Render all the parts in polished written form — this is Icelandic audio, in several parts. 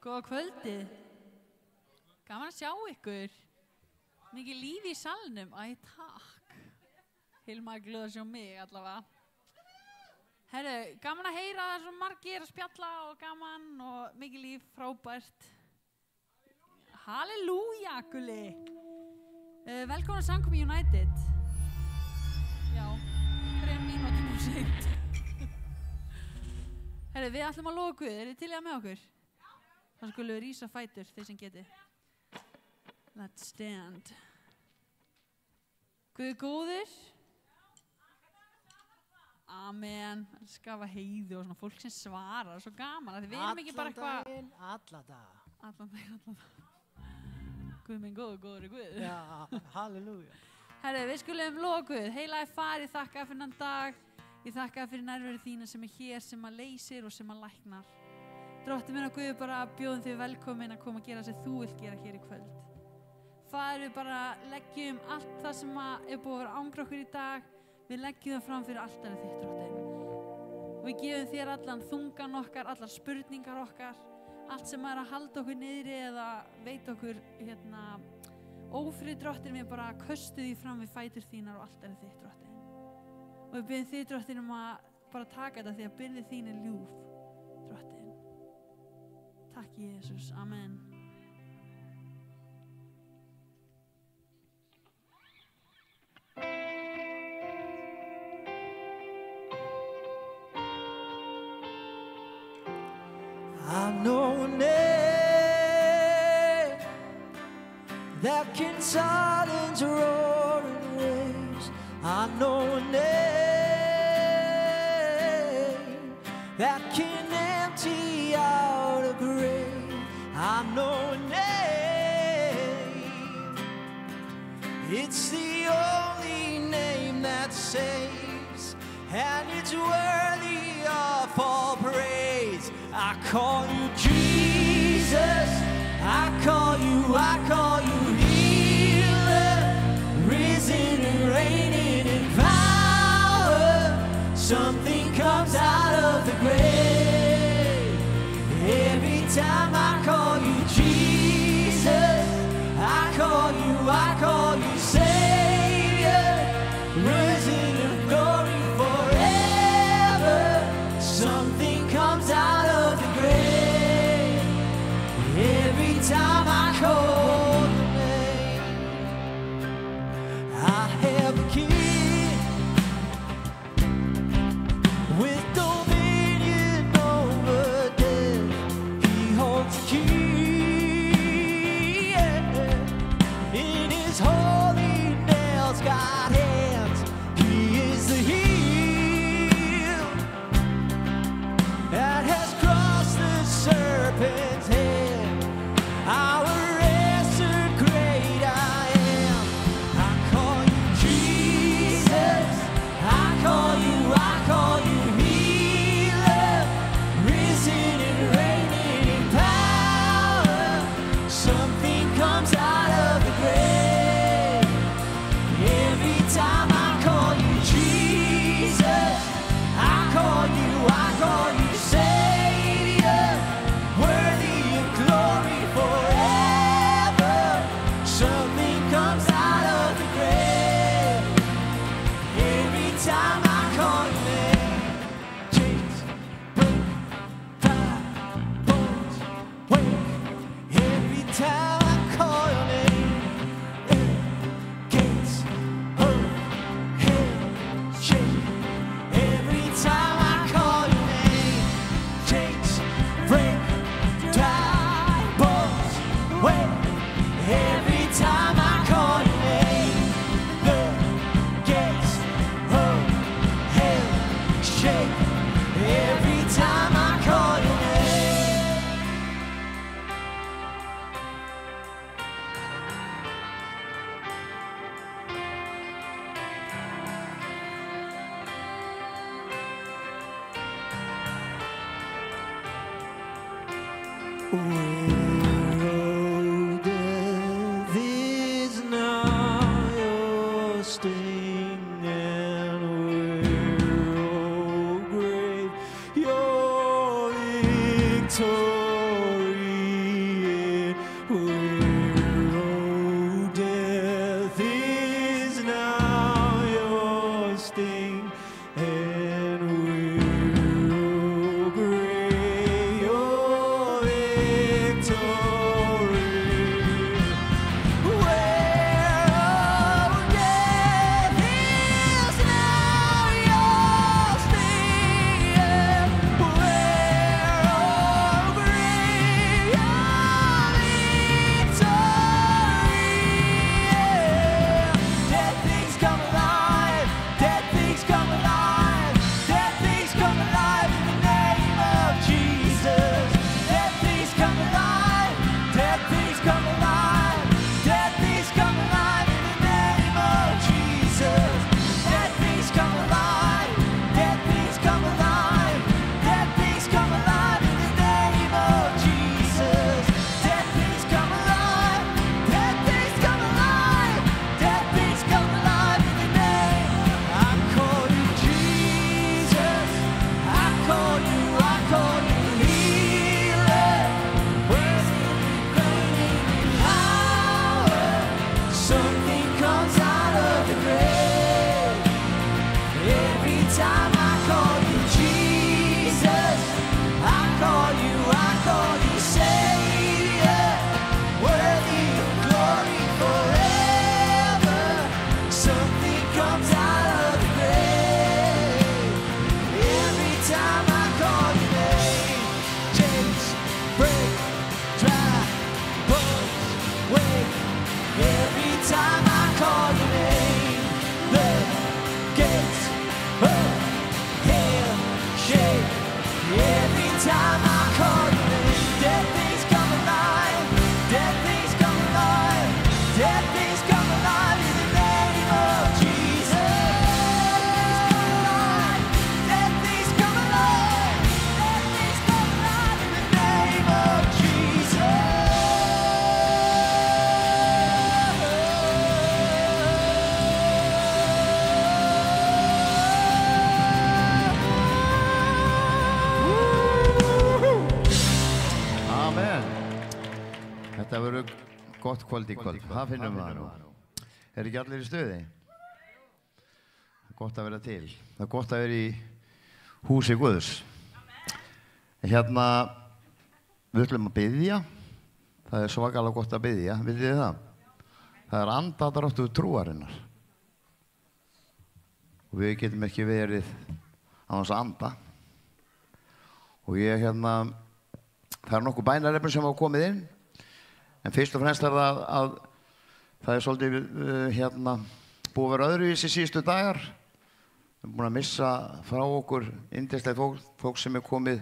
Góða kvöldið. Gaman að sjá ykkur. Mikið líf í salnum. Æ, takk. Hilma glöð að sjá mig allavega. Herru, gaman að heyra það svo margir að spjalla og gaman og mikið líf, frábært. Halleluja, gulli. Velkomin að Samkomu United. Já, 3 mínútum og seint. Herru, við ætlum að lofa Guð. Eru þið til í það með okkur? Það skulum við rísa fætur, þeir sem geti. Let's stand. Guð góður. Amen. Skafa heiðu og svona fólk sem svarar. Svo gaman að við erum ekki bara eitthvað. Allan dag. Allan dag. Guð minn góður Guð. Já, halleluja. Herru, við skulum lofa Guð. Heilaði far, ég þakka fyrir þennan dag. Ég þakka fyrir nærveru þína sem hér, sem leysir og sem læknar. Drottinn minn og Guð, bara bjóðum þig velkomin að koma að gera sem þú vilt gera hér í kvöld. Faðir, við bara leggjum allt það sem búið að vera ángra okkur í dag. Við leggjum það fram fyrir altarið þitt, Drottinn. Við gefum þér allan þungan okkar, allar spurningar okkar, allt sem að halda okkur niðri eða veit okkur ófrið, Drottinn, við bara köstum því fram við fætur þínar og altarið þitt, Drottinn. Og við biðjum þig, Drottinn, að bara taka þetta því að byrði þín er ljúf, Drottinn. Takk, Jesus. Amen. I know a name that can silence roaring waves. I know a name that can empty out a grave. I know a name. It's the only name that saves, and it's worthy of all praise. I call you Jesus, I call you healer, risen and reigning in power. Something comes out of the grave. Every time I call you Jesus, I call you Savior, risen in glory forever. Something comes out of the grave. Every time I call your name, I have a king with dominion over death. He holds the key, in his holy nails got hands. He is the heel that has crossed the serpent's head. Our answer, great I am. I call you Jesus, I call you healer, risen and reigning in power. Something comes out of the grave. Every time I call you Jesus, I call you Savior, worthy of glory forever. Something comes out of the grave. Every time I call your name, chains break, dry bones wake. Every time I call your name, gates of hell shake. Every time I call your name, chains break, dry bones wake. Every time I call your name, the gates of hell shake. Every time I call your name. Where, death is now your sting, and where, grave, your victory kvöld í kvöld. Það finnum við nú. Er ekki allir í stuði? Gott að vera til. Það gott að vera í húsi Guðs. Hérna, við ætlum að biðja. Það svakalega gott að biðja, vitið þið það? Það andadráttur trúarinnar. Og við getum ekki verið á þess að anda. Og það nokkuð bænarefni sem hafa komið inn. En fyrst og fremst það að það svolítið búið að vera öðruvísi síðustu dagar. Við erum búin að missa frá okkur yndislegt fólk sem komið,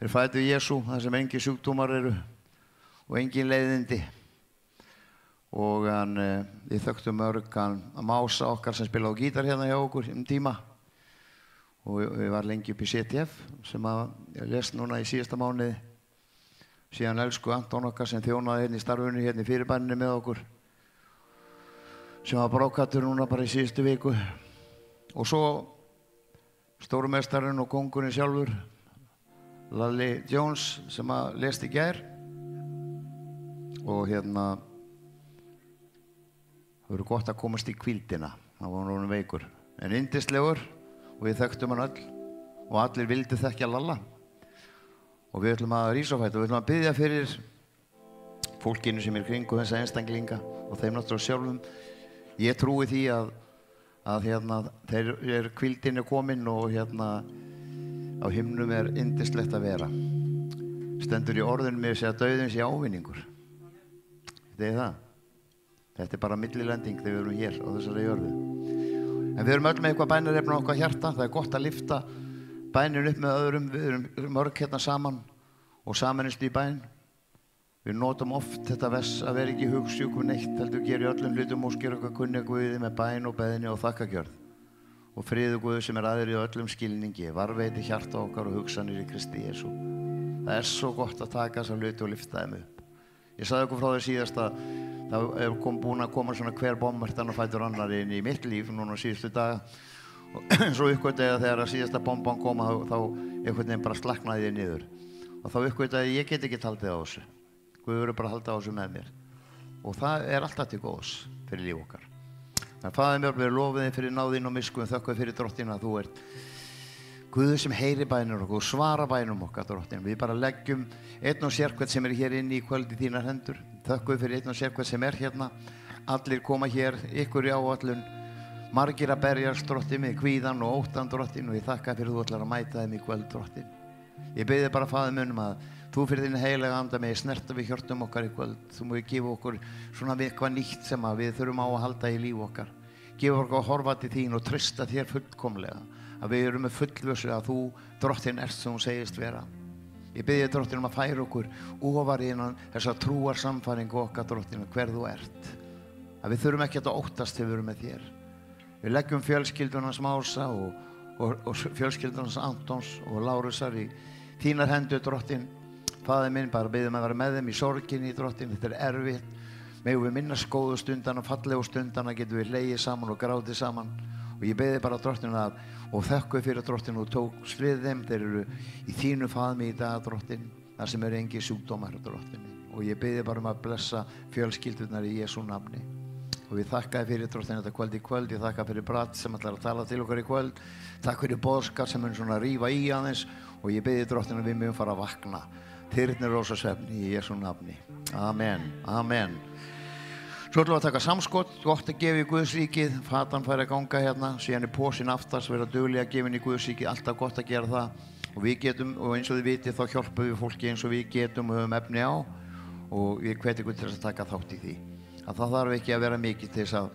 fæddu í Jesú, þar sem engin sjúkdómar eru og engin leiðindi. Og við þekktum mörg mása okkar sem spilaði á gítar hérna hjá okkur tíma. Og við var lengi upp í CTF sem ég lest núna í síðasta mánuði. Síðan elsku Anton okkar sem þjónaði hérna í starfinu hérna í fyrirbæninu með okkur. Sem var brákattur núna bara í síðustu viku. Og svo stórmestarinn og kóngurinn sjálfur, Lalli Jones sem lést í gær. Og það verður gott að komast í hvíldina. Það var núna veikur. En yndislegur og við þekktum hann öll og allir vildu þekkja Lalla. Og við ætlum að rísa á fætur og við ætlum að biðja fyrir fólkinu sem kringu þessa einstaklinga og þeim náttúrulega sjálfum. Ég trúi því að hvíldin komin og á himnum yndislegt að vera. Stendur í orðinu með að dauðinn sé ávinningur. Þetta er það. Þetta er bara millilending þegar við erum hér á þessari jörðu. En við erum öll með eitthvað bænarefni á okkar hjarta. Það er gott að lyfta bænin upp með öðrum. Við erum mörg hérna saman og samanist í bæn. Við notum oft þetta vers að vera ekki hugsjúk við neitt, heldur gera í öllum hlutum og skera okkar kunni Guði með bæn og beðni og þakkagjörð. Og friður Guði sem aðri í öllum skilningi, varveiti hjarta okkar og hugsanir í Kristi Jesú. Það er svo gott að taka þessa hluti og lyfta þeim upp. Ég sagði okkur frá því síðast að það er búin að koma svona hver bombartan og fætur annar inn í mitt líf núna síðustu daga. Og svo uppgötaði þegar að síðasta bomban kom þá einhvern veginn bara slaknaði ég niður. Og þá uppgötaði ég get ekki haldið á þessu. Guð verður bara að halda á þessu með mér. Og það er alltaf til góðs fyrir líf okkar. Þannig Faðir mér, við lofum þig fyrir náðinn og miskunn, þökkum þér fyrir drottin að þú ert Guð sem heyrir bænir okkur og svarar bænum okkar drottin. Við bara leggjum einn og sérhvern sem hér inni í kvöld í þínar hendur. Þökkum fyrir einn og sérhvern sem hérna. Allir koma hér, ykkur í áallun. Margir að berjast drottin með kvíðan og óttan drottin og ég þakka fyrir þú ætlar að mæta þeim í kvöld drottin. Ég bið þig bara Faðir minn að þú fyrir þín heilaga anda með snerta við hjörtum okkar í kvöld. Þú múið gefa okkur svona eitthvað nýtt sem við þurfum á að halda í líf okkar. Gefa okkur að horfa til þín og treysta þér fullkomlega. Að við erum með fullvissu að þú drottin ert sem hún segist vera. Ég bið þig drottin að færa okkur ofar innan þessa trúar samfæringu okkar drottin hver þú ert. Að við þurfum ekki að óttast þegar við erum með þér. Við leggjum fjölskyldunans Mása og fjölskyldunans Antons og Lárusar í þínar hendur drottin. Faðir minn, bara biðjum að vera með þeim í sorginni drottin, þetta er erfitt. Megum við minnast góðu stundana, fallegu stundana, getum við hlegið saman og grátið saman. Og ég biði bara drottin og þökkum fyrir drottin og tókst við þeim. Þeir eru í þínu faðmi í dag drottin, þar sem eru engin sjúkdómar drottin. Og ég biði bara að blessa fjölskyldunar í Jesú nafni. Og við þakkaði fyrir drottin þetta kvöld í kvöld. Ég þakka fyrir Bratt sem ætlar að tala til okkar í kvöld. Takk fyrir boðskap sem mun svona rífa í aðeins. Og ég biði drottin að við mögum fara að vakna. Þyrnir rósa svefni í Jesú nafni. Amen, amen. Svo ætlum við að taka samskot, gott að gefa í Guðsríkið, fatan fær að ganga hérna, síðan er pósinn aftast, vera duglega að gefa inn í Guðsríkið, alltaf gott að gera það. Og við getum, og eins og þið vitið, þá hjálpum við fólki eins og við getum og höfum efni á. Og ég hveti ykkur til að taka þátt í því. Að það þarf ekki að vera mikið til þess að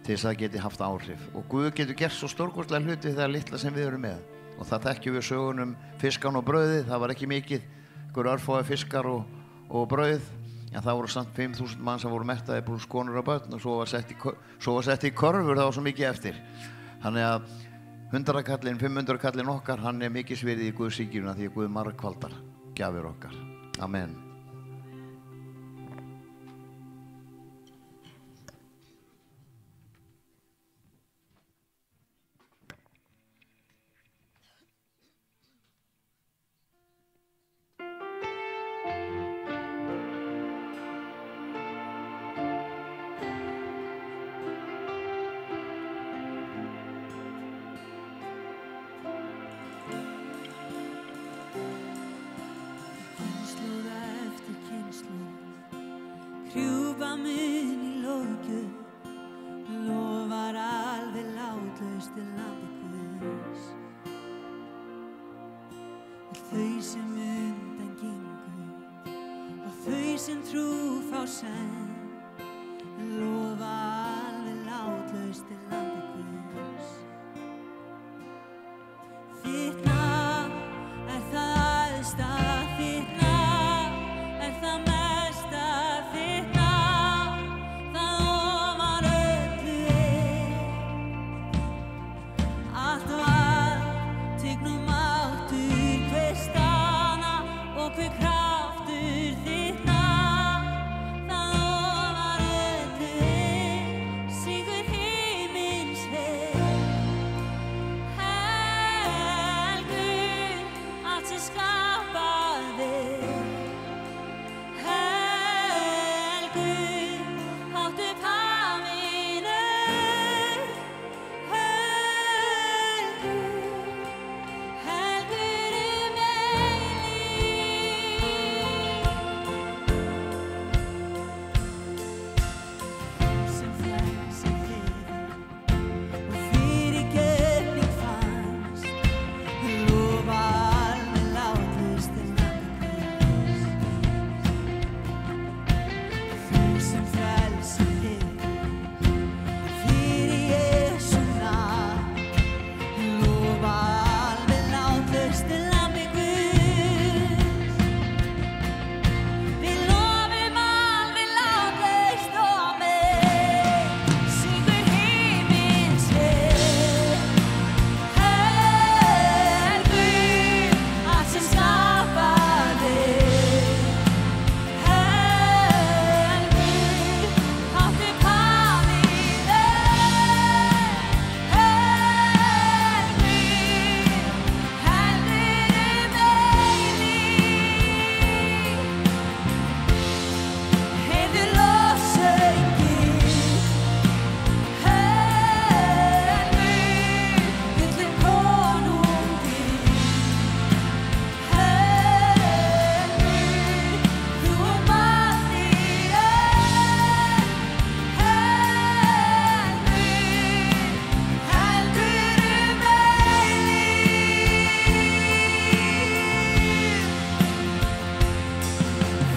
það geti haft áhrif. Og Guð getur gert svo stórkostlega hluti þegar litla sem við erum með. Og það þekkjum við sögun fiskan og brauðið, það var ekki mikið, einhver örfáir fiskar og brauð. En það voru samt 5.000 mann sem voru mettaði brús konur og börn og svo var sett í körfur, það var svo mikið eftir. Þannig að 100 kallinn, 500 kallinn okkar, hann er mikið svirðið í Guðsríkinu því að Guð margfaldar gjafir okkar. Amen. djúpa mun í lóðgjöf, lofar alveg látlaust til landi Guðs. Þau sem undan gengu og þau sem trú fá senn, lofa alveg látlaust til landi Guðs. Þitt nafn er það æðsta, þitt nafn er það mesta, þitt nafn það ofar öllu allt vald, tign og máttur, hver staða og hver kraftur, þitt nafn það ofar öllu syngur himins helgur allt sem skapaði, helgur hátt upp hafinu, helgur sem frelsi friður og fyrirgefning fannst, lofa alveg látlaust til landi Guðs. Þú sem frelsi friður fyrir Jesú nafn, lofa alveg látlaust til landi Guðs. Við lofum alveg látlaust og með syngur himins helgur allt sem skapaði, helgur hátt upp hafinu, heyrðu lofsönginn, gullinn konunginn, þú allt í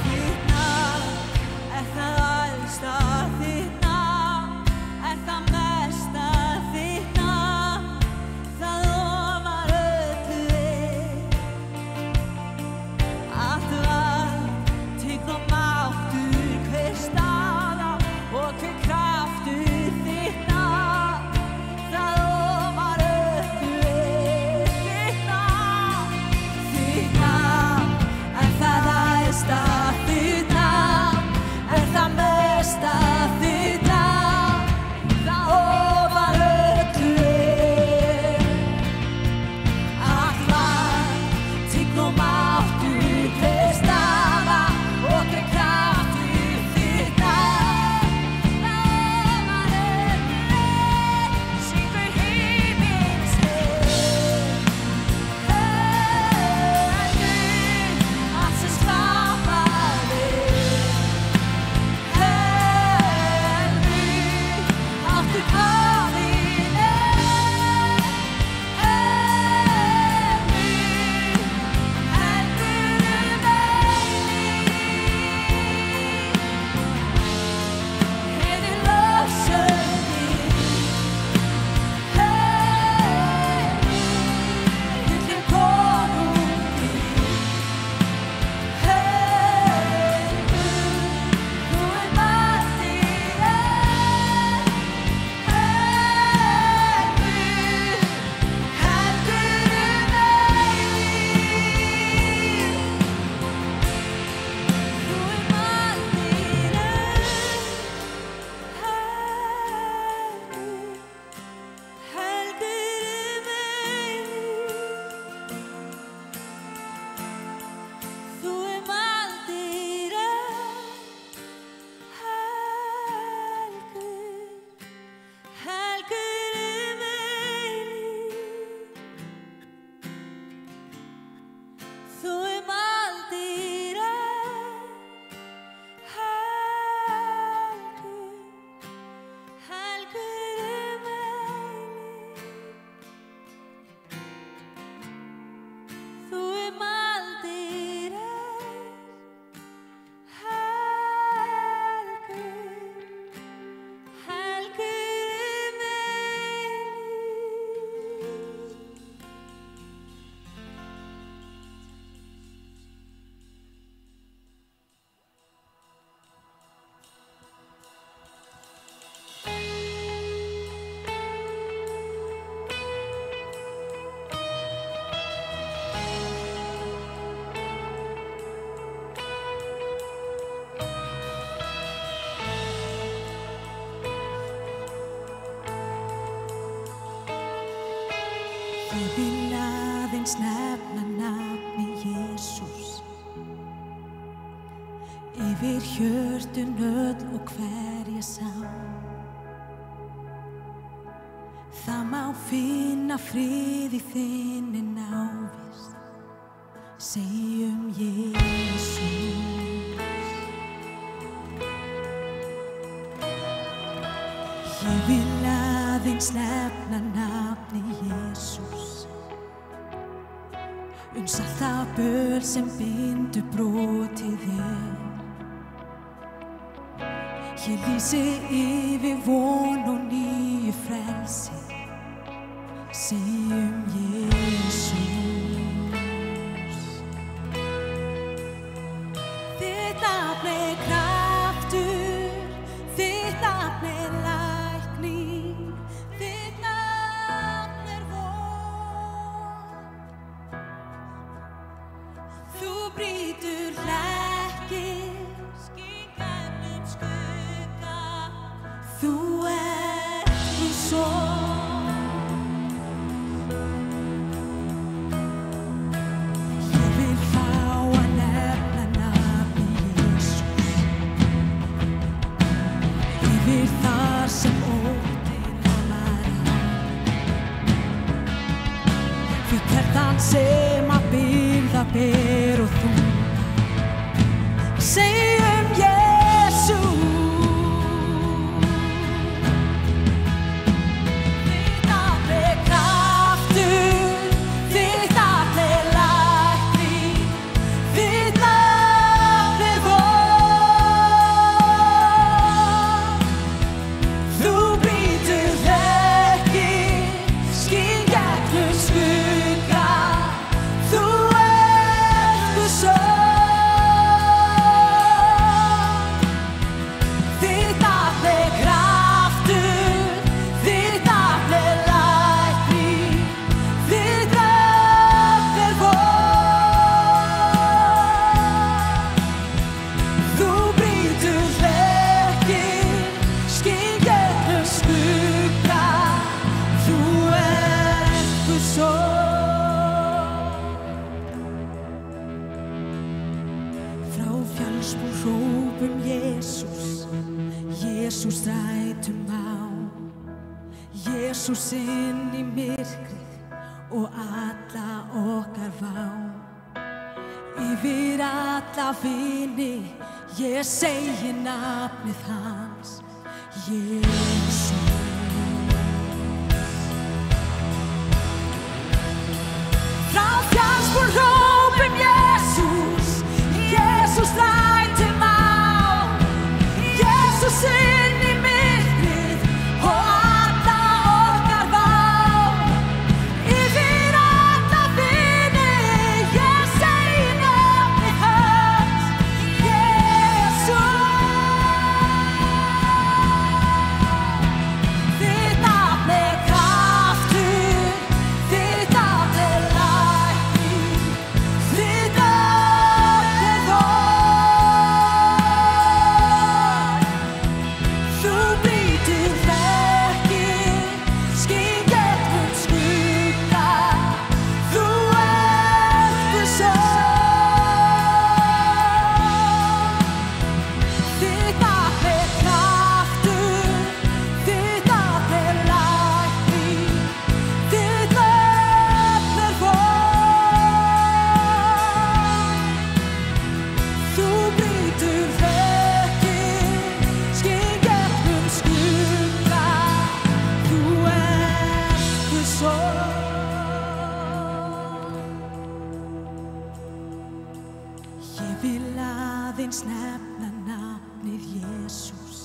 Þitt nafn er það æðsta, þitt nafn er það mesta, þitt nafn það ofar öllu allt vald, tign og máttur, hver staða og hver kraftur, þitt nafn það ofar öllu þitt nafn er það æðsta, þitt nafn er það mesta, þitt nafn það ofar öllu allt vald, tign og máttur, hver staða og hver kraftur, þitt nafn það ofar öllu syngur himins helgur allt sem skapaði, helgur hátt upp hafinu, heyrðu lofsönginn, gullinn konunginn, helgur þú allt í Ég vil aðeins nefna nafni Jesús yfir hjörtun öll og hverja sál. Það má finna frið í þinni návist, segjum Jesús. Ég vil aðeins nefna nafni Jesús, salta böl sem bindur brotið er. Ég lýsi yfir von og nýju frelsi, segjum Jesús. Þitt nafn er kraftur, þitt nafn er lækning, þitt nafn er von. Þú brýtur hlekkir, skíkænum skugga, þú ert Guðs son. Sem að byrða ber og þunga, segjum Jesús. Þitt nafn er kraftur, þitt nafn er lækning, þitt nafn er von. Þú brýtur hlekkir, skín gegnum skugga, þú ert Guðs son. Þitt nafn er kraftur, þitt nafn er lækning, þitt nafn er von. Þú brýtur hlekkir, skín gegnum skugga, þú ert Guðs son. Frá fjallsbúr hrópum Jesús, Jesús rætum á, Jesús inn í myrkrið og alla okkar vá. Yfir alla vini, ég segi nafnið hans, Jesús. Frá fjallsbúr hrópum Jesús, Jesús rætum á, Jesús inn í myrkrið og alla okkar vá. Yfir alla vini, ég segi nafnið hans, Jesús. Þitt nafn er kraftur, þitt nafn er lækning, þitt nafn er von. Þú brýtur hlekkir, skín gegnum skugga, þú ert Guðs son. Þitt nafn er kraftur, þitt nafn er lækning, þitt nafn er von. Þú brýtur hlekkir, skín gegnum skugga, þú ert Guðs son. Ég vil aðeins nefna nafnið Jesús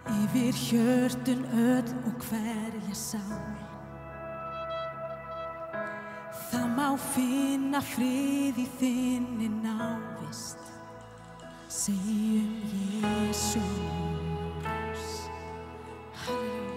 yfir hjörtun öll og hverja sál. Það má finna frið í þinni návist, segjum Jesús. Halleluja,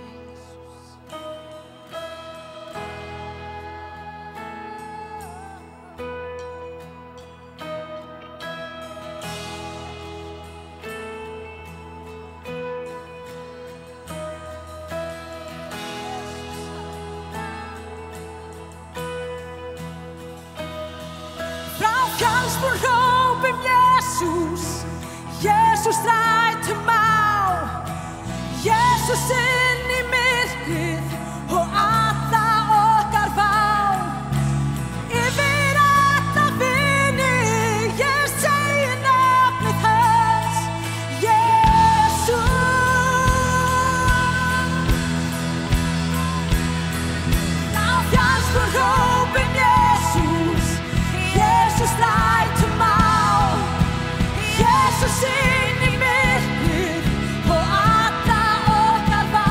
Jesus rætum á, Jesus inn í myrkrið og alla okkar vá. Yfir alla vini, ég segi nafnið hans, Jesus. Ná fjallst og hrópum Jesus, Jesus rætum á, Jesus inn í myrkrið og alla okkar vá.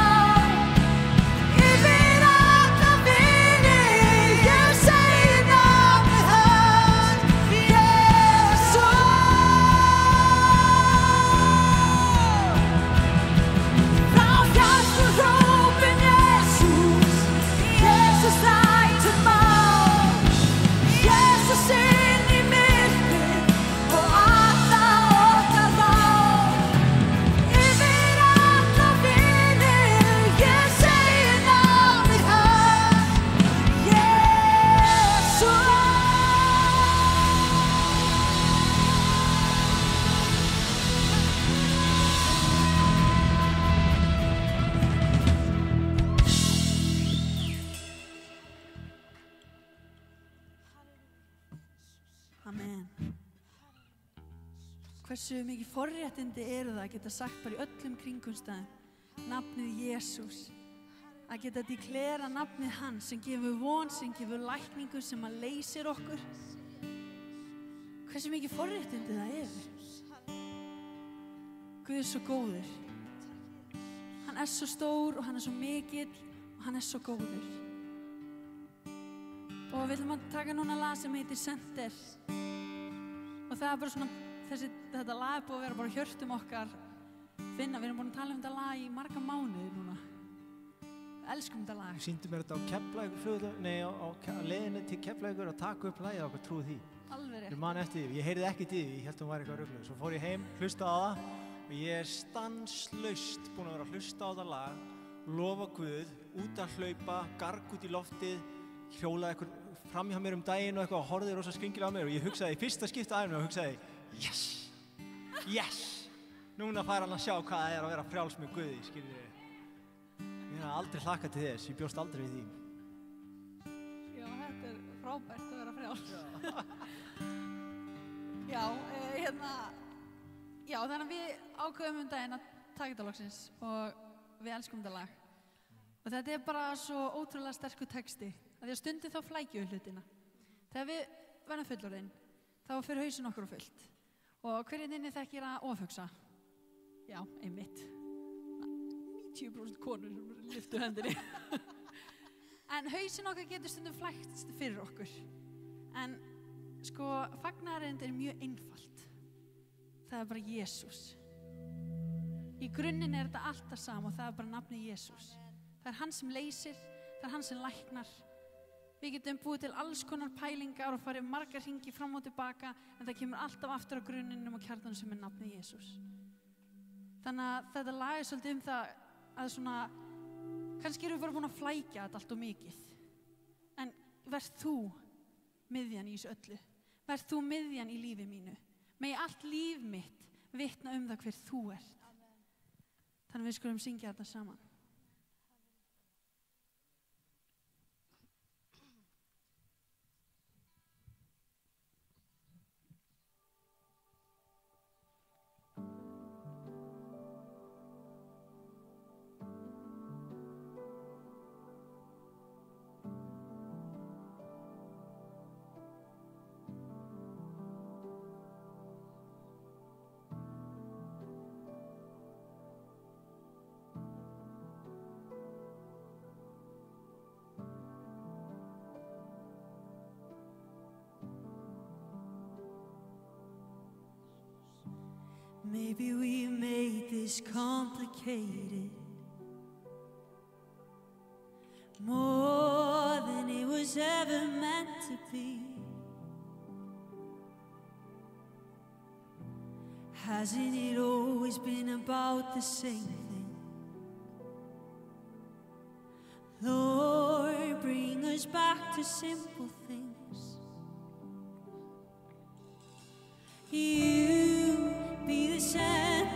Yfir alla vini, ég segi nafnið hans, Jesus. Frá fjallst og hrópum Jesus, Jesus rætum á, Jesus inn í myrkrið og alla okkar vá. Yfir alla vini, ég segi nafnið hans, Jesus. Amen. Hversu mikið forréttindi eru það að geta sagt bara í öllum kringumstæðum nafnið Jesús, að geta deklera nafnið hans sem gefur von, sem gefur lækningu, sem að leysir okkur. Hversu mikið forréttindi það eru. Guð er svo góður. Hann er svo stór og hann er svo mikill og hann er svo góður. Og við ætlum að taka núna lag sem heitir Center. Og það er bara svona, þetta lag er búið að vera bara á hjörtum okkar finna. Við erum búin að tala þetta lag í marga mánuði núna. Við elskum þetta lag. Sýndu mér þetta á Keflavíkurflugvelli, nei, á leiðinni til Keflavíkur að taka upp lagið okkar, trúið því. Alveg rétt. Ég man eftir því, ég heyrði ekkert í því, ég held hún væri eitthvað rugluð. Svo fór ég heim, hlustaði á það og ég er stanslaust búinn að vera að hlusta á það lag, lofa Guð, út að hlaupa, garg út í loftið, hjólaði eitthvað fram hjá mér daginn og eitthvað og horfði rosa skringilega á mér og ég hugsaði í fyrsta skipti af mér og hugsaði yes, yes, núna fær hann að sjá hvað það er að vera frjáls með Guði, skiljiði. Ég hef aldrei hlakkað til þess, ég bjóst aldrei við því. Já, þetta er frábært að vera frjáls. Já, já, þannig að við ákveðum daginn að taka þetta loksins og við elskum þetta lag. Og þetta er bara svo ótrúlega sterkur texti. Að því að stundi þá flækjum við hlutina. Þegar við verðum fullorðin, þá fyrir hausinn okkur á fullt. Og hverjum inni þekkir að ofhugsa? Já, einmitt. 90% konur sem lyftu hendinni. En hausinn okkar getur stundum flækt fyrir okkur. En sko, fagnaðarerindið er mjög einfalt. Það er bara Jesús. Í grunninn er þetta allt það sama og það er bara nafnið Jesús. Það er hann sem leysir, það er hann sem læknar. Við getum búið til alls konar pælingar og farið margar hringi fram og tilbaka, en það kemur alltaf aftur á grunninum og kjarnanum sem er nafnið Jesús. Þannig að þetta lag er svolítið það að svona, kannski erum við bara búin að flækja þetta allt og mikið. En verð þú miðjan í þessu öllu. Verð þú miðjan í lífi mínu. Megi allt líf mitt vitna það hver þú ert. Þannig við skulum syngja þetta saman. Maybe we made this complicated, more than it was ever meant to be. Hasn't it always been about the same thing? Lord, bring us back to simple things. You be the center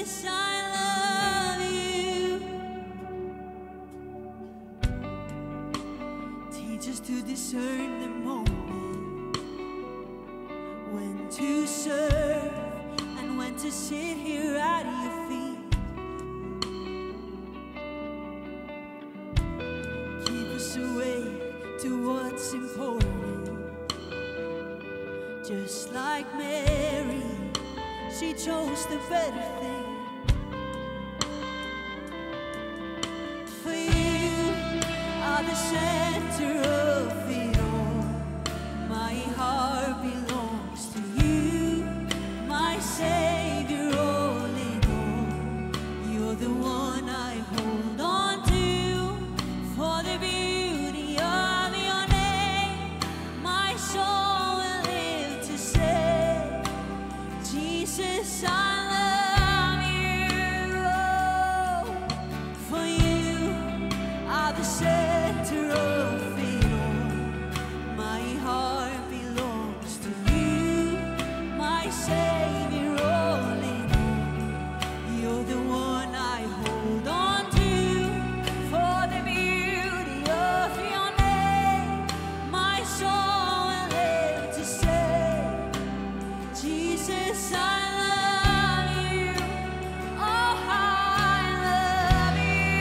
Jesus, I love you. Teach us to discern the moment when to serve and when to sit here at your feet. Keep us awake to what's important. Just like Mary, she chose the better thing. For you are the center of it all. My heart belongs to you, my Savior, all in all. You're the one I hold on to. For the beauty of your name, my soul will live to say, Jesus, I love you. Oh, for you are the center of it all. My heart belongs to you, my Savior, all in all. You're the one I hold on to. For the beauty of your name, my soul will live to say, Jesus, I love you. Oh, how I love you.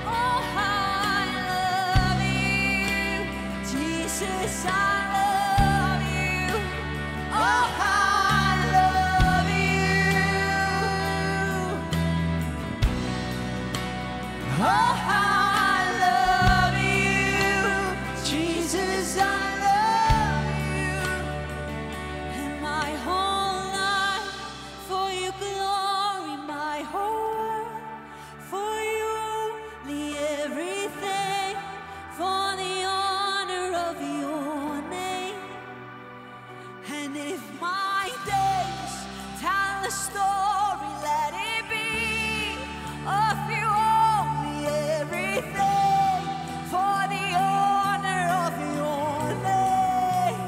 Oh, how I love you. Jesus, I love you. Oh, how I love you. Oh, how I love you. Jesus, I love you. And my whole life for your glory, my whole world for you, only everything for the honor of your name. And if my days tell a story, let it be of you, only everything for the honor of your name.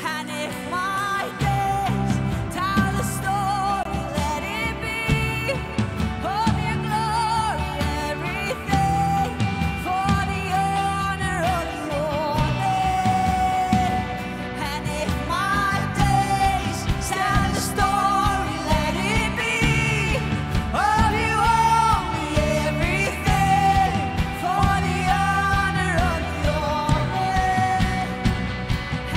And if my days tell a story, let it be of your glory, everything for the honor of your name. And if my days tell a story, let it be of you, only everything for the honor of your name.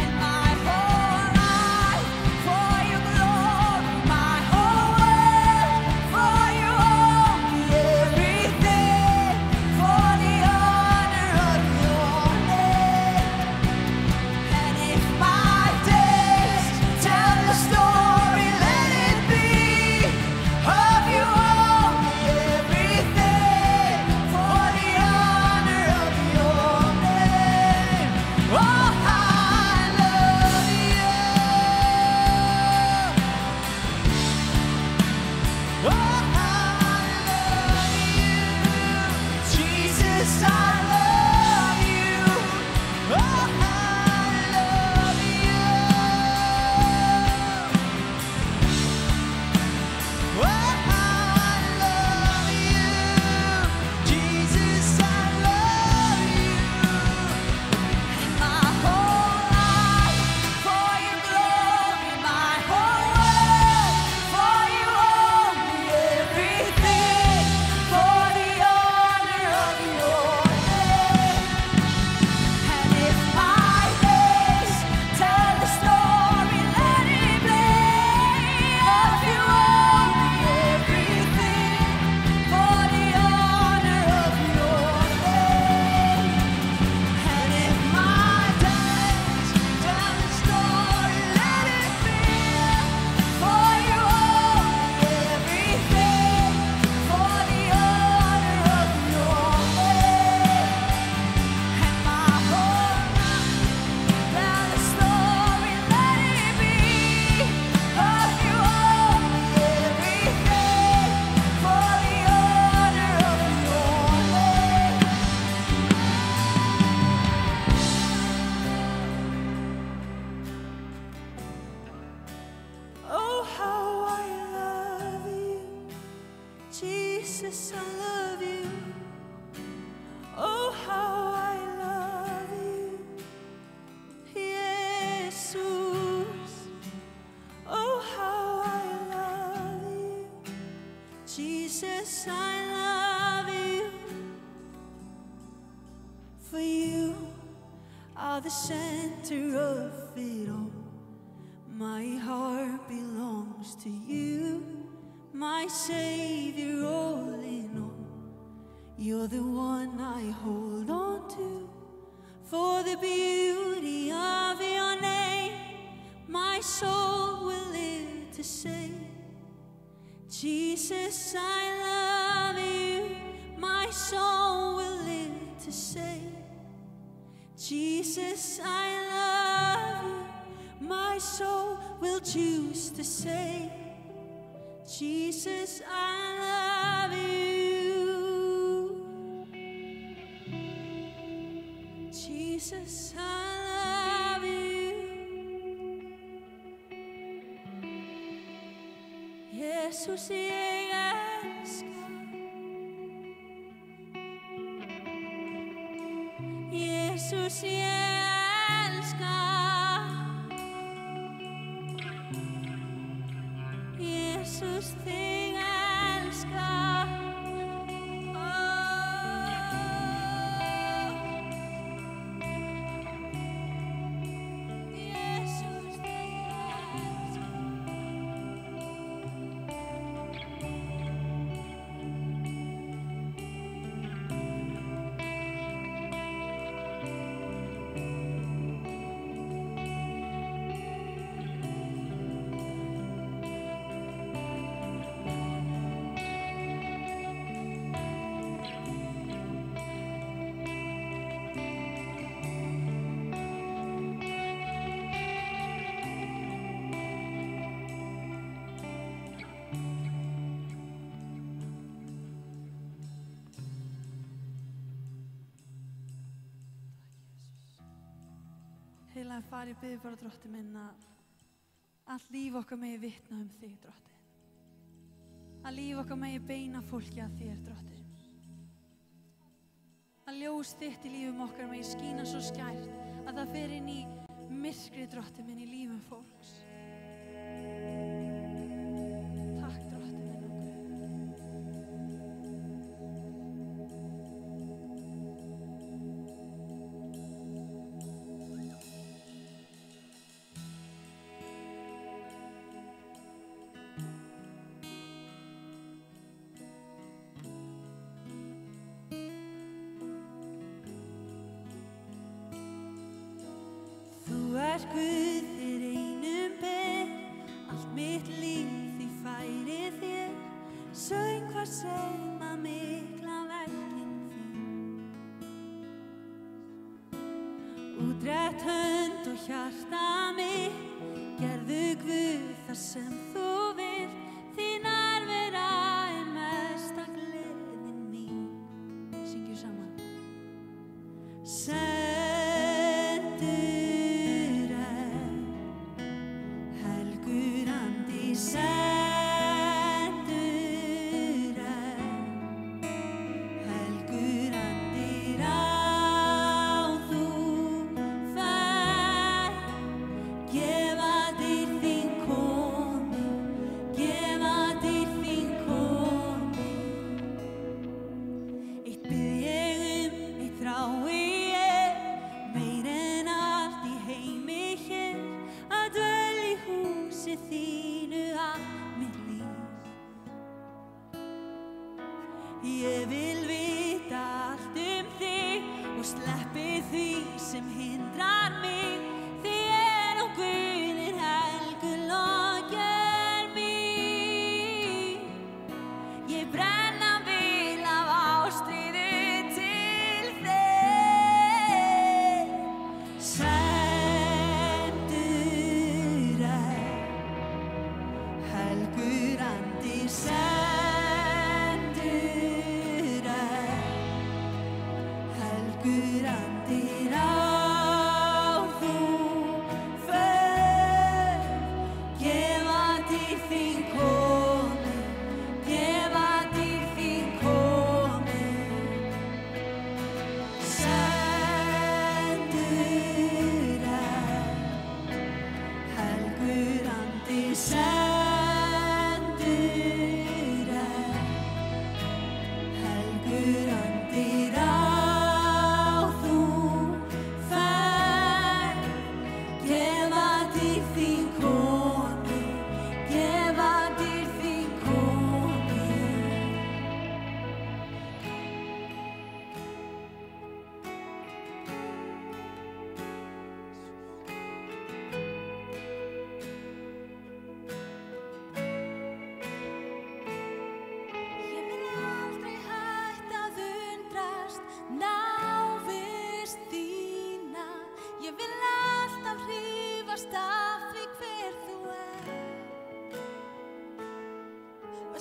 And my whole life for your glory, my whole world for you, only everything for the honor of your name. And if my days tell a story, let it be of you, only everything for the honor of your name. Oh, I love you. Oh, I love you. Jesus, I love you. Oh, I love you. Oh, I love you. Jesus, I love you. And my are the center of it all. My heart belongs to you, my Savior, all in all. You're the one I hold on to, for the beauty of your name. My soul will live to say, Jesus, I love you. My soul will live to say, Jesus, I love you. My soul will choose to say, Jesus, I love you. Jesus, I love you. Jesus, ég elska. Jesus, ég elska. Jesus, þig elska. Jesus, þig elska. Heilaði Faðir, ég bið bara, Drottinn minn, að allt líf okkar megi vitna þig, Drottinn. Að líf okkar megi beina fólki að þér, Drottinn. Að ljós þitt í lífum okkar megi skína svo skært að það fer inn í myrkrið, Drottinn minn, í lífum fólks. Takk, Drottinn minn og Guð. Guð þér einum ber, allt mitt líf því færi þér, söngvar sem að mikla verkin þín. Útrétt hönd og hjarta mitt, gerðu Guð það sem þú vilt, því nærvera er mesta gleðin mín. Syngjum saman.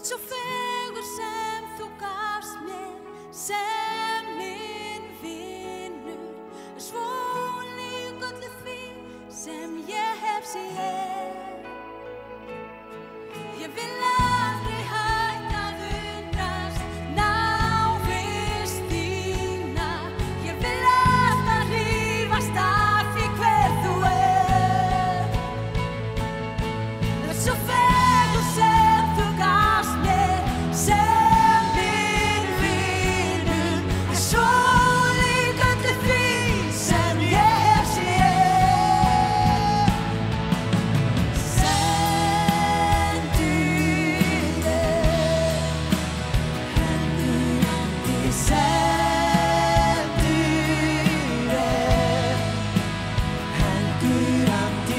svo fegur sem þú gafst mér sem minn vinur, svo lík öllu því sem ég hef séð. Ég vil aldrei hætta að undrast návist þína, ég vil alltaf hrífast af því hver þú svo fegur sem þú gafst mér sem minn vinur, svo lík öllu því sem ég hef séð. Sendur helgur andi, sendur helgur andi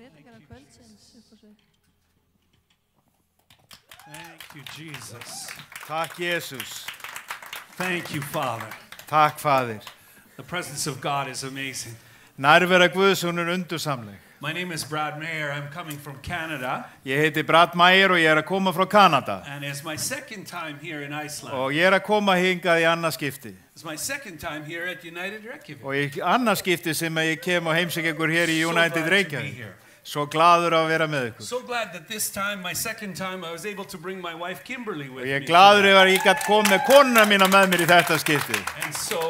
Predikara kvöldsins upp á sig. Thank you, Jesus. Takk Jesus. Thank you, Father. Takk Faðir. The presence of God is amazing. Nærvera Guðs, hún undursamleg. My name is Brad Mayer. I'm coming from Canada. Ég heiti Brad Mayer og ég að koma frá Kanada. And it's my second time here in Iceland. Og ég að koma hingað í annað skipti. It's my second time here at United Reykjavik. Og í annað skipti sem ég kem og heimsækja ykkur hér í United Reykjavik. Svo glaður að vera með ykkur. So glad that this time, my second time, I was able to bring my wife Kimberly with me. Og ég glaður yfir að ég gat komið með konuna mína með mér í þetta skipti. And so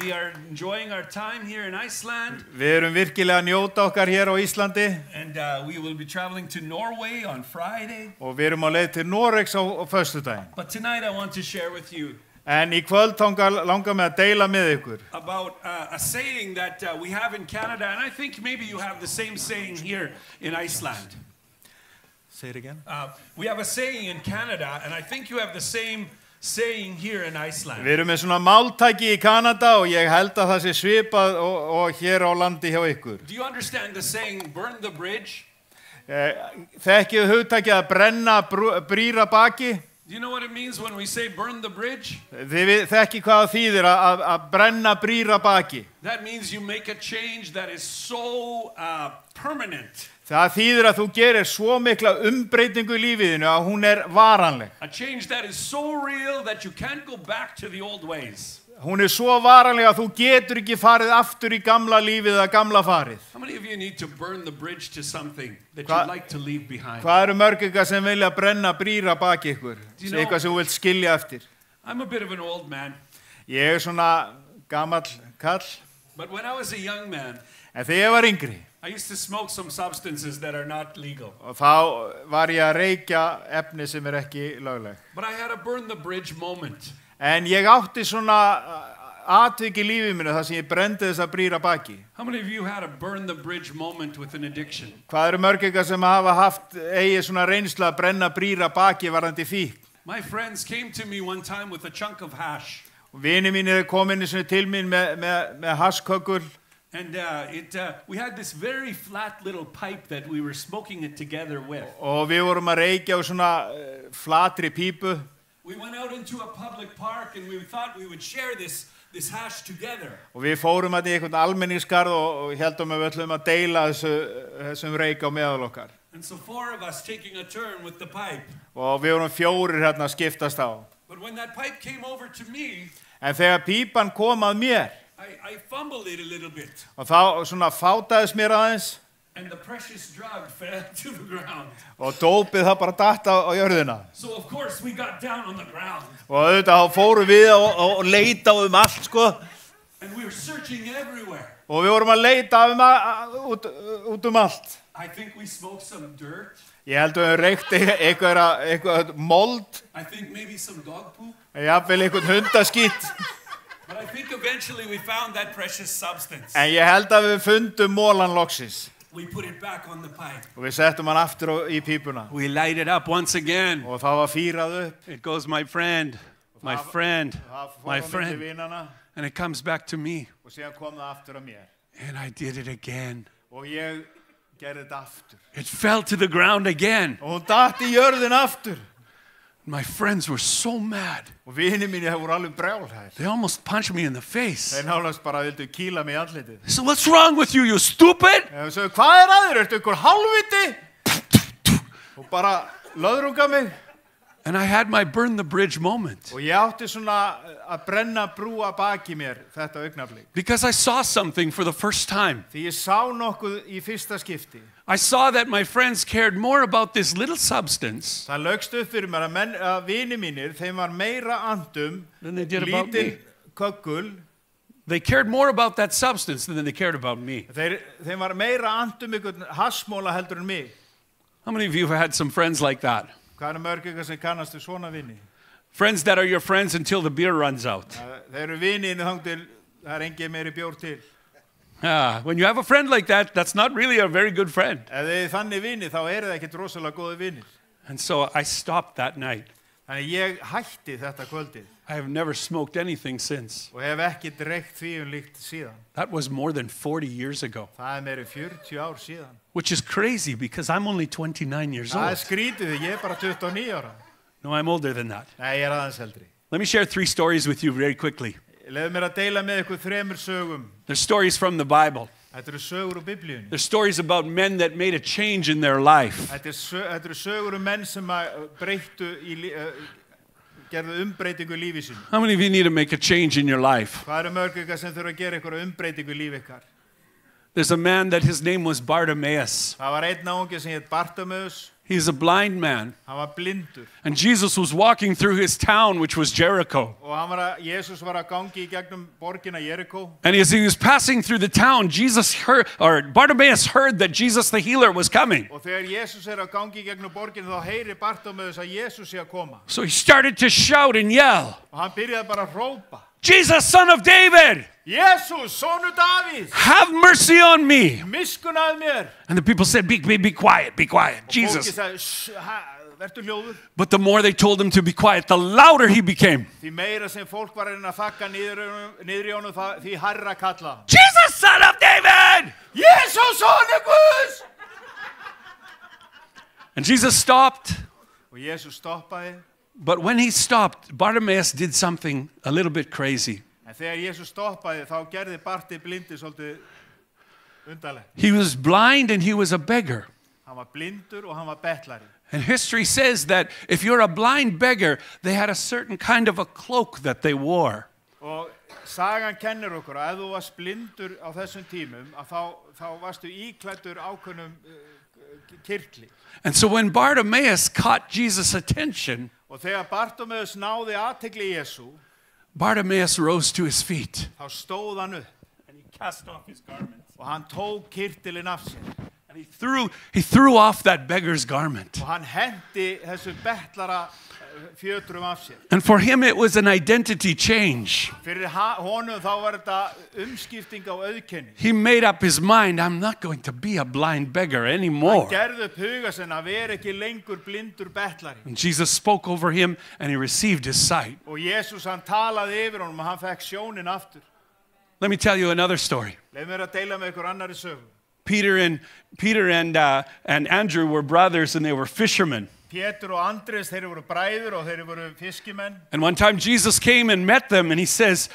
we are enjoying our time here in Iceland. Við erum virkilega að njóta okkar hér á Íslandi. And we will be traveling to Norway on Friday. Og við erum á leið til Noregs á föstudaginn. But tonight I want to share with you En í kvöld langar mig að deila með ykkur. About a saying that we have in Canada, and I think maybe you have the same saying here in Iceland. Say it again. We have a saying in Canada, and I think you have the same saying here in Iceland. Við erum með svona máltæki í Kanada og ég held að það sé svipað og hér á landi hjá ykkur. Do you understand the saying, burn the bridge? Þekkið hugtakið að brenna brýra baki? Do you know what it means when we say burn the bridge? Þið þekki hvað það þýðir að brenna brýra baki. That means you make a change that is so permanent. Það þýðir að þú gerir svo mikla umbreytingu í lífiðinu að hún varanleg. A change that is so real that you can't go back to the old ways. Hún svo varanleg að þú getur ekki farið aftur í gamla lífið eða gamla farið. How many of you need to burn the bridge to something that you'd like to leave behind? Hvað mörg ykkar sem vilja brenna brýra baki ykkur? Eitthvað sem þú vilt skilja eftir. I'm a bit of an old man. Ég svona gamall kall. But when I was a young man, en þegar ég var yngri, I used to smoke some substances that are not legal. Og þá var ég að reykja efni sem ekki lögleg. But I had a burn the bridge moment. En ég átti svona atvik í lífið mínu þar sem ég brendi þessa brýra baki. How many of you had a burn the bridge moment with an addiction? Hvað mörg ykkar sem hafa haft svona reynslu að brenna brýra baki varðandi fíkn? My friends came to me one time with a chunk of hash. Og vinir mínir kom inn til mín með hassköggul. And we had this very flat little pipe that we were smoking it together with. Og við vorum að reykja á svona flatri pípu. We went out into a public park and we thought we would share this hash together. Og við fórum að í einhvern almenningsgarð og heldum að við ætlum að deila þessum reyk á meðal okkar. And so 4 of us taking a turn with the pipe. Og við vorum 4 hérna að skiptast á. But when that pipe came over to me, en þegar pípan kom að mér, I fumbled it a little bit. Og þá svona fátaðist mér aðeins. And the precious drug fell to the ground. Og dópið það bara datt á jörðina. So of course we got down on the ground. Og auðvitað fórum við og leita allt sko. And we were searching everywhere. Og við vorum að leita út allt. I think we smoked some dirt. Ég held að við reykti eitthvað mold. I think maybe some dog poop. Jafnvel eitthvað hundaskít. But I think eventually we found that precious substance. En ég held að við fundum molan loksins. We put it back on the pipe. Og við settum hann aftur í pípuna. We light it up once again. Og það var fírað upp. It goes my friend. And it comes back to me. Og síðan kom það aftur að mér. And I did it again. Og ég gerði þetta aftur. It fell to the ground again. Og hún datt í jörðin aftur. My friends were so mad. Og vinir mínir voru alveg brjálhæðir. They almost punched me in the face. Þeir nánast bara vildu kýla mig í andlitið. So what's wrong with you, you stupid? Og svo hvað að þér? Ertu ykkur hálfviti? Og bara löðrunga mig. And I had my burn the bridge moment. Og ég átti svona að brenna brúa baki mér þetta augnablik. Because I saw something for the first time. Því ég sá nokkuð í fyrsta skipti. I saw that my friends cared more about this little substance. Það lögst upp fyrir mér að vinir mínir, þeim var meira andum, than they did about me. Köggul. They cared more about that substance than they cared about me. Þeim var meira andum einhvern hassmóla heldur en mig. How many of you have had some friends like that? Hvað mörg ykkar sem kannast við svona vini? Friends that are your friends until the beer runs out. Þeir vinir þangað til það engin meiri bjór til. When you have a friend like that, that's not really a very good friend. Ef þið þannig vinir, þá það ekkert rosalega góði vinir. And so I stopped that night. Þannig ég hætti þetta kvöldið. I have never smoked anything since. Og hef ekki drekkt því líkt síðan. That was more than 40 years ago. Það meiri 40 ár síðan. Which is crazy because I'm only 29 years old. Það skrítið því ég bara 29 ára. No, I'm older than that. Nei, ég aðeins eldri. Let me share 3 stories with you very quickly. Leðu mér að deila með ykkur 3 sögum. They're stories from the Bible. Þetta sögur úr Biblíunni. They're stories about men that made a change in their life. Þetta sögur menn sem breyttu gerðu umbreytingu í lífi sínu. How many of you need to make a change in your life? Hvað mörg ykkar sem þurfa að gera ykkur umbreytingu í lífi ykkar? There's a man that his name was Bartimaeus. Það var einn náungi sem hét Bartimaeus. He's a blind man. Hann var blindur. And Jesus was walking through his town, which was Jericho. Og Jesus var að gangi í gegnum borgina Jericho. And as he was passing through the town, Bartimaeus heard that Jesus the healer was coming. Og þegar Jesus að gangi í gegnum borgina, þá heyrir Bartimaeus að Jesus að koma. So he started to shout and yell. Og hann byrjaði bara að hrópa. Jesus, son of David! Jesus, sonur Davíðs! Have mercy on me! Miskunnaðu mér! And the people said, be quiet, be quiet. Jesus. Vertu hljóður. But the more they told him to be quiet, the louder he became. Því meira sem fólk var að þakka niður í honum, því hærra kalla. Jesus, son of David! Jesus, sonur Guðs! And Jesus stopped. Og Jesus stoppaði. But when he stopped, Bartimaeus did something a little bit crazy. En þegar Jesus stoppaði, þá gerði Barti blindi svolítið undarlegt. He was blind and he was a beggar. Hann var blindur og hann var bettlari. And history says that if you're a blind beggar, they had a certain kind of a cloak that they wore. Og sagan kennir okkur að ef þú varst blindur á þessum tímum, að þá varstu íklæddur ákveðnum kyrkli. And so when Bartimaeus caught Jesus' attention, Og þegar Bartimaeus náði athygli Jesú, Bartimaeus rose to his feet. þá stóð hann upp And he cast off his garments. og hann tók kyrtilinn af sér. And he threw off that beggar's garment. Og hann hendi þessu bettlara fjötrum af sér. And for him it was an identity change. Fyrir honum þá var þetta umskipting á auðkenni. He made up his mind, I'm not going to be a blind beggar Hann anymore. gerði upp huga sinn að vera ekki lengur blindur bettlari. And Jesus spoke over him and he received his sight. Og Jesus hann talaði yfir honum og hann fekk sjónin aftur. Let me tell you another story. Leif mér að deila með ykkur annari sögu. Peter and Andrew were brothers and they were fishermen. Pétur og Andrés, þeir voru bræður og þeir voru fiskimenn. And one time Jesus came and met them and he says,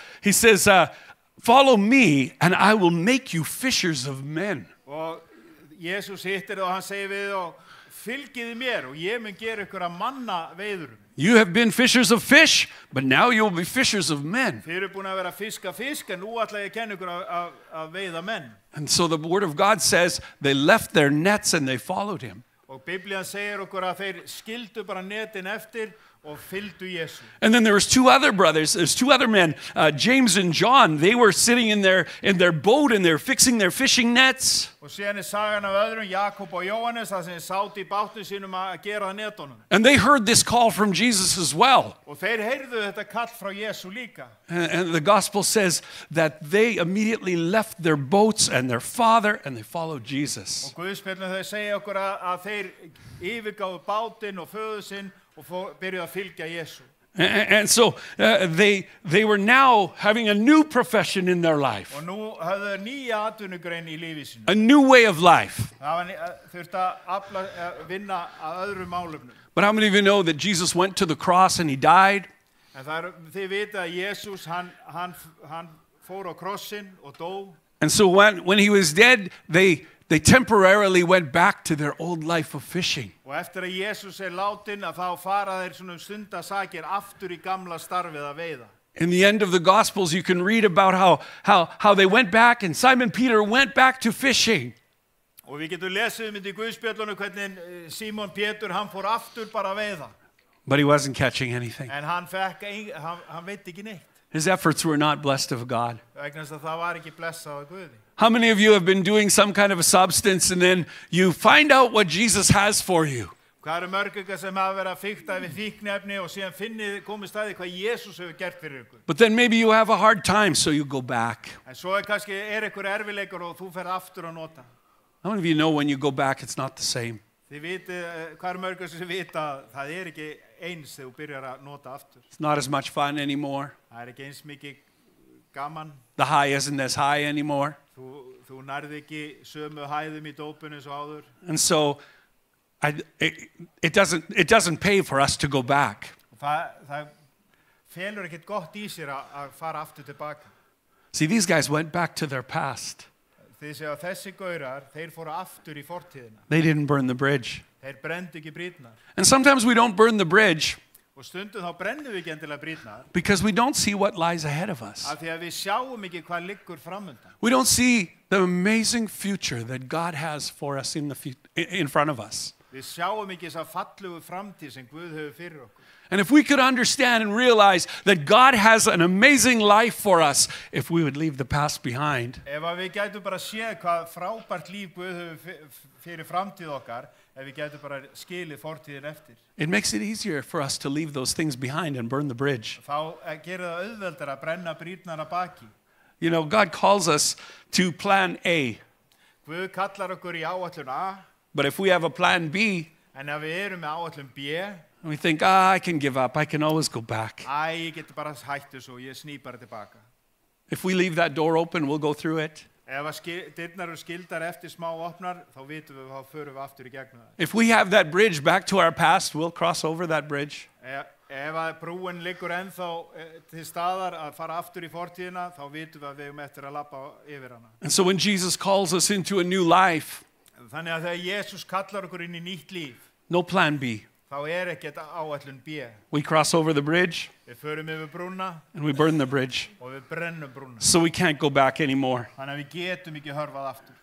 follow me and I will make you fishers of men. Og Jesus hittir og hann segir við og fylgiði mér og ég mun gera ykkur að manna veiðurum. You have been fishers of fish, but now you will be fishers of men. Þeir eru búin að vera fiska fisk en nú ætla ég að kenna ykkur að veiða menn. And so the word of God says they left their nets and they followed him. Og Biblian segir okkur að þeir skildu bara netin eftir og fylgdu Jesú. And then there was two other brothers, there's two other men, James and John. They were sitting in their boat and they're fixing their fishing nets. Og síðan sagan af öðrum, Jakob og Jóhannes, þar sem sátu í bátnum sínum að gera netunum. And they heard this call from Jesus as well. Og þeir heyrðu þetta kall frá Jesú líka. And the gospel says that they immediately left their boats and their father and they followed Jesus. Og Guðspjöllin þau segja okkur að þeir yfirgáfu bátinn og föður sinn og byrjuðu að fylgja Jesú. And so they were now having a new profession in their life. Og nú höfðu þeir nýja atvinnugrein í lífi sínu. A new way of life. Það var þurfti að vinna að öðrum málefnum. But how many of you know that Jesus went to the cross and he died? En þið vita að Jesús hann fór á krossinn og dó. And so when he was dead, they temporarily went back to their old life of fishing. Og eftir að Jesús látin að þá fara þeir svona stundasakir aftur í gamla starfið að veiða. In the end of the Gospels, you can read about how they went back and Simon Peter went back to fishing. Og við getum lesið í Guðspjöllunum hvernig Símon Pétur hann fór aftur bara að veiða. But he wasn't catching anything. En hann veit ekki neitt. His efforts were not blessed of God. Vegna þess að það var ekki blessað af Guði. How many of you have been doing some kind of a substance and then you find out what Jesus has for you? Hvað mörg ykkar sem hafa verið að fikta við fíkniefni og síðan komið staði hvað Jesús hefur gert fyrir ykkur. But then maybe you have a hard time, so you go back. En svo kannski ykkur erfileikar og þú fer aftur að nota. How many of you know when you go back, it's not the same? Þið viti, hvað mörg ykkar sem vita það ekki eins þegar þú byrjar að nota aftur. It's not as much fun anymore. Það ekki eins mikið gaman. The high isn't as high anymore. Þú nærði ekki sömu hæðum í dópinu eins og áður. And so it doesn't pay for us to go back. Það felur ekkert gott í sér að fara aftur tilbaka. See, these guys went back to their past. Þið séu að þessi gaurar, þeir fóru aftur í fortíðina. They didn't burn the bridge. Þeir brenndu ekki brýrnar. And sometimes we don't burn the bridge Og stundum þá brennum við ekki endilega brýrnar. because we don't see what lies ahead of us. Af því að við sjáum ekki hvað liggur framundan. We don't see the amazing future that God has for us in front of us. Við sjáum ekki þessa fallegu framtíð sem Guð hefur fyrir okkur. And if we could understand and realize that God has an amazing life for us, if we would leave the past behind, Ef að við gætum bara séð hvað frábært líf Guð hefur fyrir framtíð okkar, ef við gætum bara skilið fortíðin eftir. it makes it easier for us to leave those things behind and burn the bridge. Þá gerir það auðveldar að brenna brýrnar að baki. You know, God calls us to plan A, Guð kallar okkur í áætlun A, but if we have a plan B, en ef við erum með áætlun B, we think, I can give up, I can always go back. ég getur bara hætt þessu og ég sný bara tilbaka. If we leave that door open, we'll go through it. Ef að dyrnar eru skildar eftir smá opnar, þá vitum við, þá förum við aftur í gegnum það. If we have that bridge back to our past, we'll cross over that bridge. ef að brúin liggur ennþá til staðar að fara aftur í fortíðina, þá vitum við að við erum eftir að labba yfir hana. And so when Jesus calls us into a new life, Þannig að þegar Jesus kallar okkur inn í nýtt líf, no plan B. þá ekkert áætlun B. We cross over the bridge Við förum yfir brúna and we burn the bridge. og við brennum brúna. So we can't go back anymore. Þannig að við getum ekki hörfað aftur.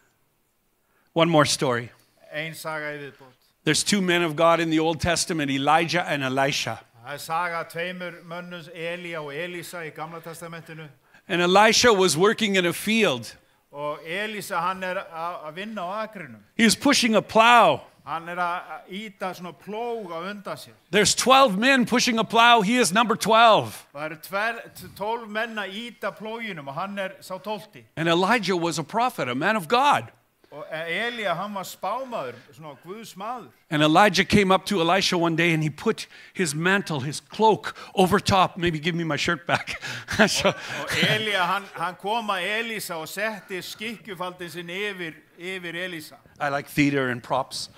One more story. Ein saga í viðbót. There's two men of God in the Old Testament, Elijah and Elisha. Það saga tveimur mönnum, Elía og Elísa í Gamla testamentinu. And Elisha was working in a field. Og Elísa, hann að vinna á akrinum. He was pushing a plow. Hann að íta svona plóg á undan sér. There's 12 men pushing a plow. He is number 12. Og það 12 menn að íta plóginum og hann sá 12. And Elijah was a prophet, a man of God. Og Elía, hann var spámaður, svona Guðs maður. And Elijah came up to Elisha one day and he put his mantle, his cloak over top. Maybe give me my shirt back. So, Og Elía, hann kom að Elísa og setti skikkjufaldin sinn yfir Elísa. I like theater and props.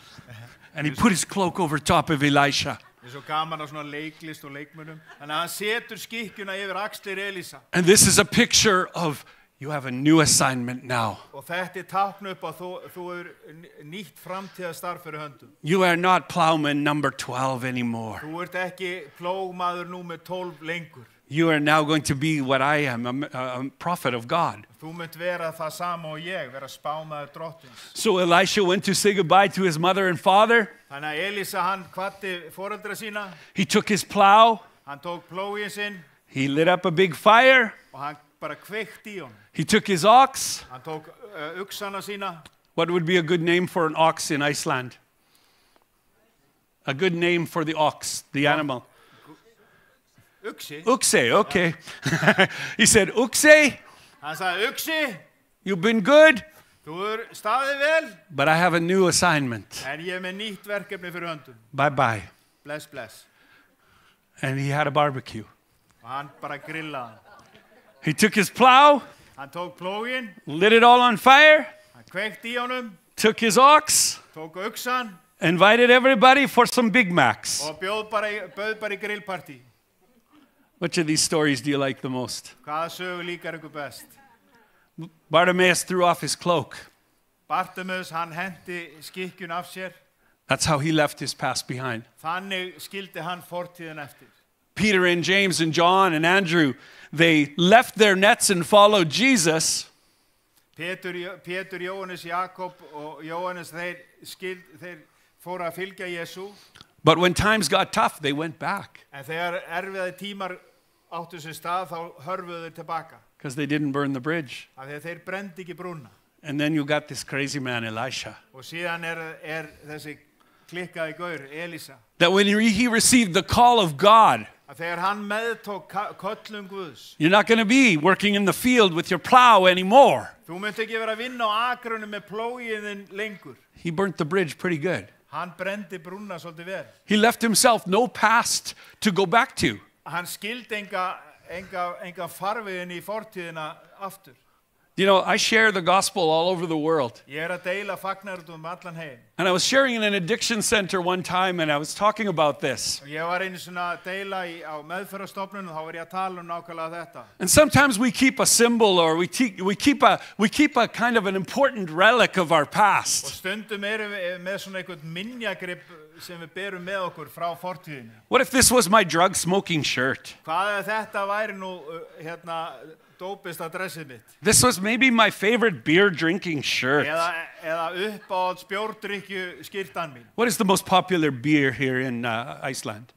And he put his cloak over top of Elisha. Það svo gaman á svona leiklist og leikmunum. Þannig að hann setur skikkjuna yfir axlir Elísa. And this is a picture of you have a new assignment now. Og þetta tákn upp að þú nýtt framtíðarstarf fyrir höndum. You are not plowman number 12 anymore. Þú ekki plógmaður númer 12 lengur. You are now going to be what I am, a prophet of God. Þú munt vera það sama og ég, vera spámaður drottins. So Elisha went to say goodbye to his mother and father. Þannig að Elísa, hann kvaddi foreldra sína. He took his plow. Hann tók plógin sinn. He lit up a big fire. Og hann bara kveikti í honum. He took his ox. Hann tók uxana sína. What would be a good name for an ox in Iceland? A good name for the ox, the animal. Uxi. Uxe, okay. He said, Uxe, Hann sagði, Uxi, you've been good, þú staðið vel, but I have a new assignment. en ég með nýtt verkefni fyrir höndum. Bye-bye. Bless, bless. And he had a barbecue. Og hann bara grillaði. He took his plow, Hann tók plógin, lit it all on fire, hann kveikti í honum, took his ox, tók uxan invited everybody for some Big Macs. og bauð bara í grillpartí. Which of these stories do you like the most? Hvaða sögu líkar ykkur best? Bartimaeus threw off his cloak. Bartimaeus, hann henti skikkjun af sér. That's how he left his past behind. Þannig skildi hann fortíðin eftir. Peter and James and John and Andrew, they left their nets and followed Jesus. Pétur, Jóhannes, Jakob og Jóhannes, þeir fóru að fylgja Jesú. But when times got tough, they went back. En þegar erfiði tímar áttu sér stað, þá hörfuðu þeir tilbaka. Because they didn't burn the bridge. Af því að þeir brendi ekki brúna. And then you got this crazy man, Elisha. Og síðan þessi klikkaði gaur, Elísa. That when he received the call of God, Að þegar hann meðtók köllun Guðs, you're not going to be working in the field with your plow anymore. þú munt ekki vera að vinna á akrunum með plógin lengur. He burnt the bridge pretty good. Hann brendi brúna svolítið vel. He left himself no past to go back to. Hann skildi enga farvegin í fortíðina aftur. You know, I share the gospel all over the world. Ég að deila fagnaðardóm allan heim. And I was sharing in an addiction center one time and I was talking about this. Og ég var einu svona að deila á meðferðarstofnun og þá var ég að tala nákvæmlega þetta. And sometimes we keep a symbol or we keep a kind of an important relic of our Og past. stundum við með svona einhvern minjagrip sem við berum með okkur frá fortíðinni. What if this was my drug smoking shirt? Hvað þetta væri nú dópist adressið mitt? This was maybe my favorite beer drinking shirt. Eða uppáhalds bjórdrykkju skyrtan mín. What is the most popular beer here in Iceland?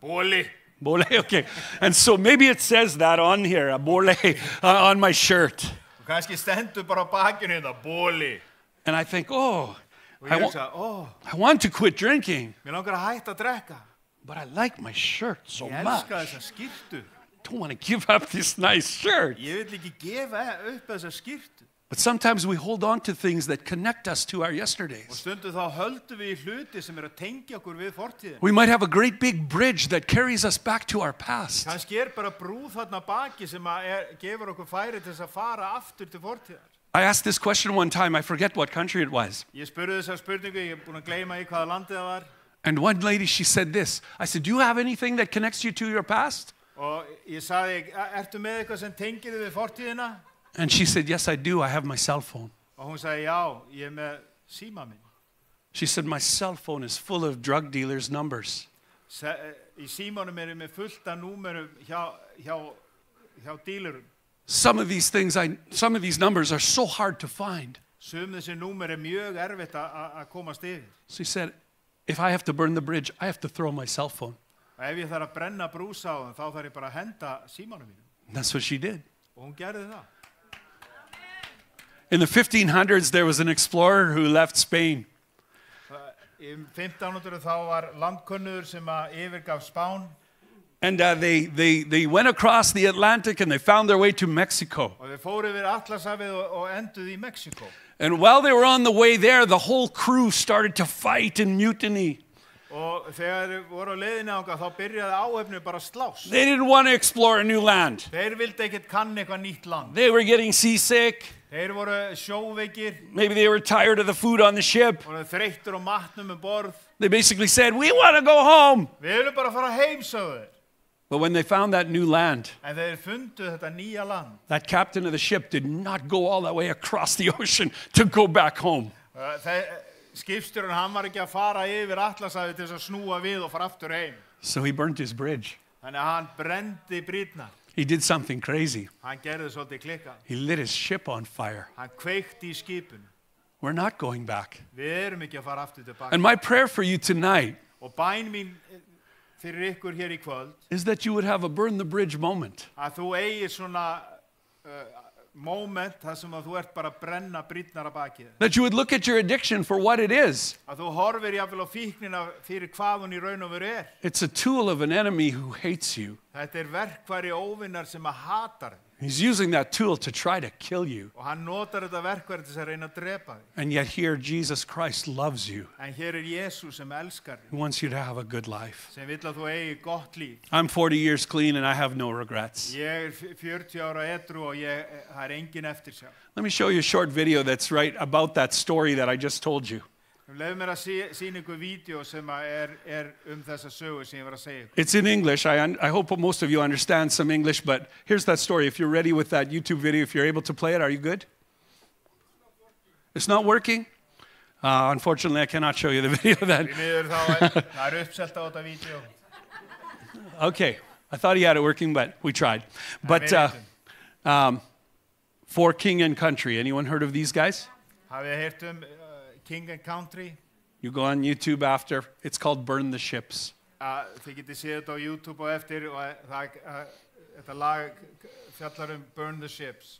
Bóli. Bole, okay. And so maybe it says that on here, a bole on my shirt. Og kannski stendur bara á bakinu þetta, bóli. And I think, oh, Og ég hugsa, I want to quit drinking, mér langar að hætta að drekka. but I like my shirt so Ég much. elska þessa skyrtu. Don't want to give up this nice shirt. Ég vil ekki gefa upp þessa skyrtu. But sometimes we hold on to things that connect us to our Og yesterdays. stundum þá höldum við í hluti sem að tengja okkur við fortíðina. We might have a great big bridge that carries us back to our past. Kannski bara brú þarna baki sem að gefur okkur færi til þess að fara aftur til fortíðar. I asked this question one time, I forget what country it was. Ég spurði þessa spurningu, ég er búin að gleyma í hvaða landið það var. And one lady, she said this. I said, do you have anything that connects you to your past? Og ég sagði, ertu með eitthvað sem tengir þig við fortíðina? And she said, yes, I do. I have my cell phone. Og hún sagði, já, ég með síma minn. She said, my cell phone is full of drug dealers' numbers. Í símanum með fullt af númerum hjá dílurum. Some of these numbers are so hard to find. Sum þessi númer mjög erfitt að komast yfir. She said, if I have to burn the bridge, I have to throw my cell phone. Og ef ég þarf að brenna brúsa á þeim, þá þarf ég bara að henda símanum mínum. That's what she did. Og hún gerði það. In the 1500s, there was an explorer who left Spain. Í 1500 þá var landkönnuður sem yfirgaf Spán. And they went across the Atlantic and they found their way to Mexico. Og þeir fóru yfir Atlantshafið og enduðu í Mexíkó. And while they were on the way there, the whole crew started to fight and mutiny. Og þegar þeir voru á leiðinni þangað, þá byrjaði áhöfnin bara að slást. They didn't want to explore a new land. Þeir vildu ekkert kanna eitthvað nýtt land. They were getting seasick. Þeir voru sjóveikir. Maybe they were tired of the food on the ship. Og þeir þreyttur á matnum borð. They basically said, we want to go home. Við viljum bara fara heim, sögðu þeir. But when they found that new land, En þeir fundu þetta nýja land. that captain of the ship did not go all that way across the ocean to go back home. Skipstjórinn, hann var ekki að fara yfir Atlantshafið til þess að snúa við og fara aftur heim. So he burnt his bridge. Þannig að hann brendi brýrnar. He did something crazy. Hann gerði svolítið klikka. He lit his ship on fire. Hann kveikti í skipinu. We're not going back. Við erum ekki að fara aftur tilbaka. And my prayer for you tonight Og bæn mín fyrir ykkur hér í kvöld, is that you would have a burn the bridge moment. að þú eigir svona moment þar sem að þú ert bara að brenna brýrnar að baki þér. That you would look at your addiction for what it is. Að þú horfir jafnvel á fíknina fyrir hvað hún í raun og veru It's a tool of an enemy who hates you. Þetta verkfæri óvinnar sem að hatar þig. He's using that tool to try to kill you. Og hann notar þetta verkfæri til að reyna að drepa þig. And yet here Jesus Christ loves you. En hér Jesús sem elskar He þig, wants you to have a good life. sem vill að þú eigi gott líf. I'm 40 years clean and I have no regrets. Ég 40 ára edru og það engin eftirsjá. Let me show you a short video that's right about that story that I just told you. Leif mér að sýna ykkur vídeo sem þessa sögu sem ég var að segja ykkur. It's in English. I hope most of you understand some English, but here's that story. If you're ready with that YouTube video, if you're able to play it, are you good? It's not working? Unfortunately, I cannot show you the video then. Því miður þá það uppselt á þetta vídeo. Okay. I thought he had it working, but we tried. But Við For King and Country, anyone heard of these guys? Hafið heyrt King and Country? You go on YouTube after. It's called Burn the Ships. Þið getið séð þetta á YouTube og eftir og þetta lag fjallar Burn the Ships.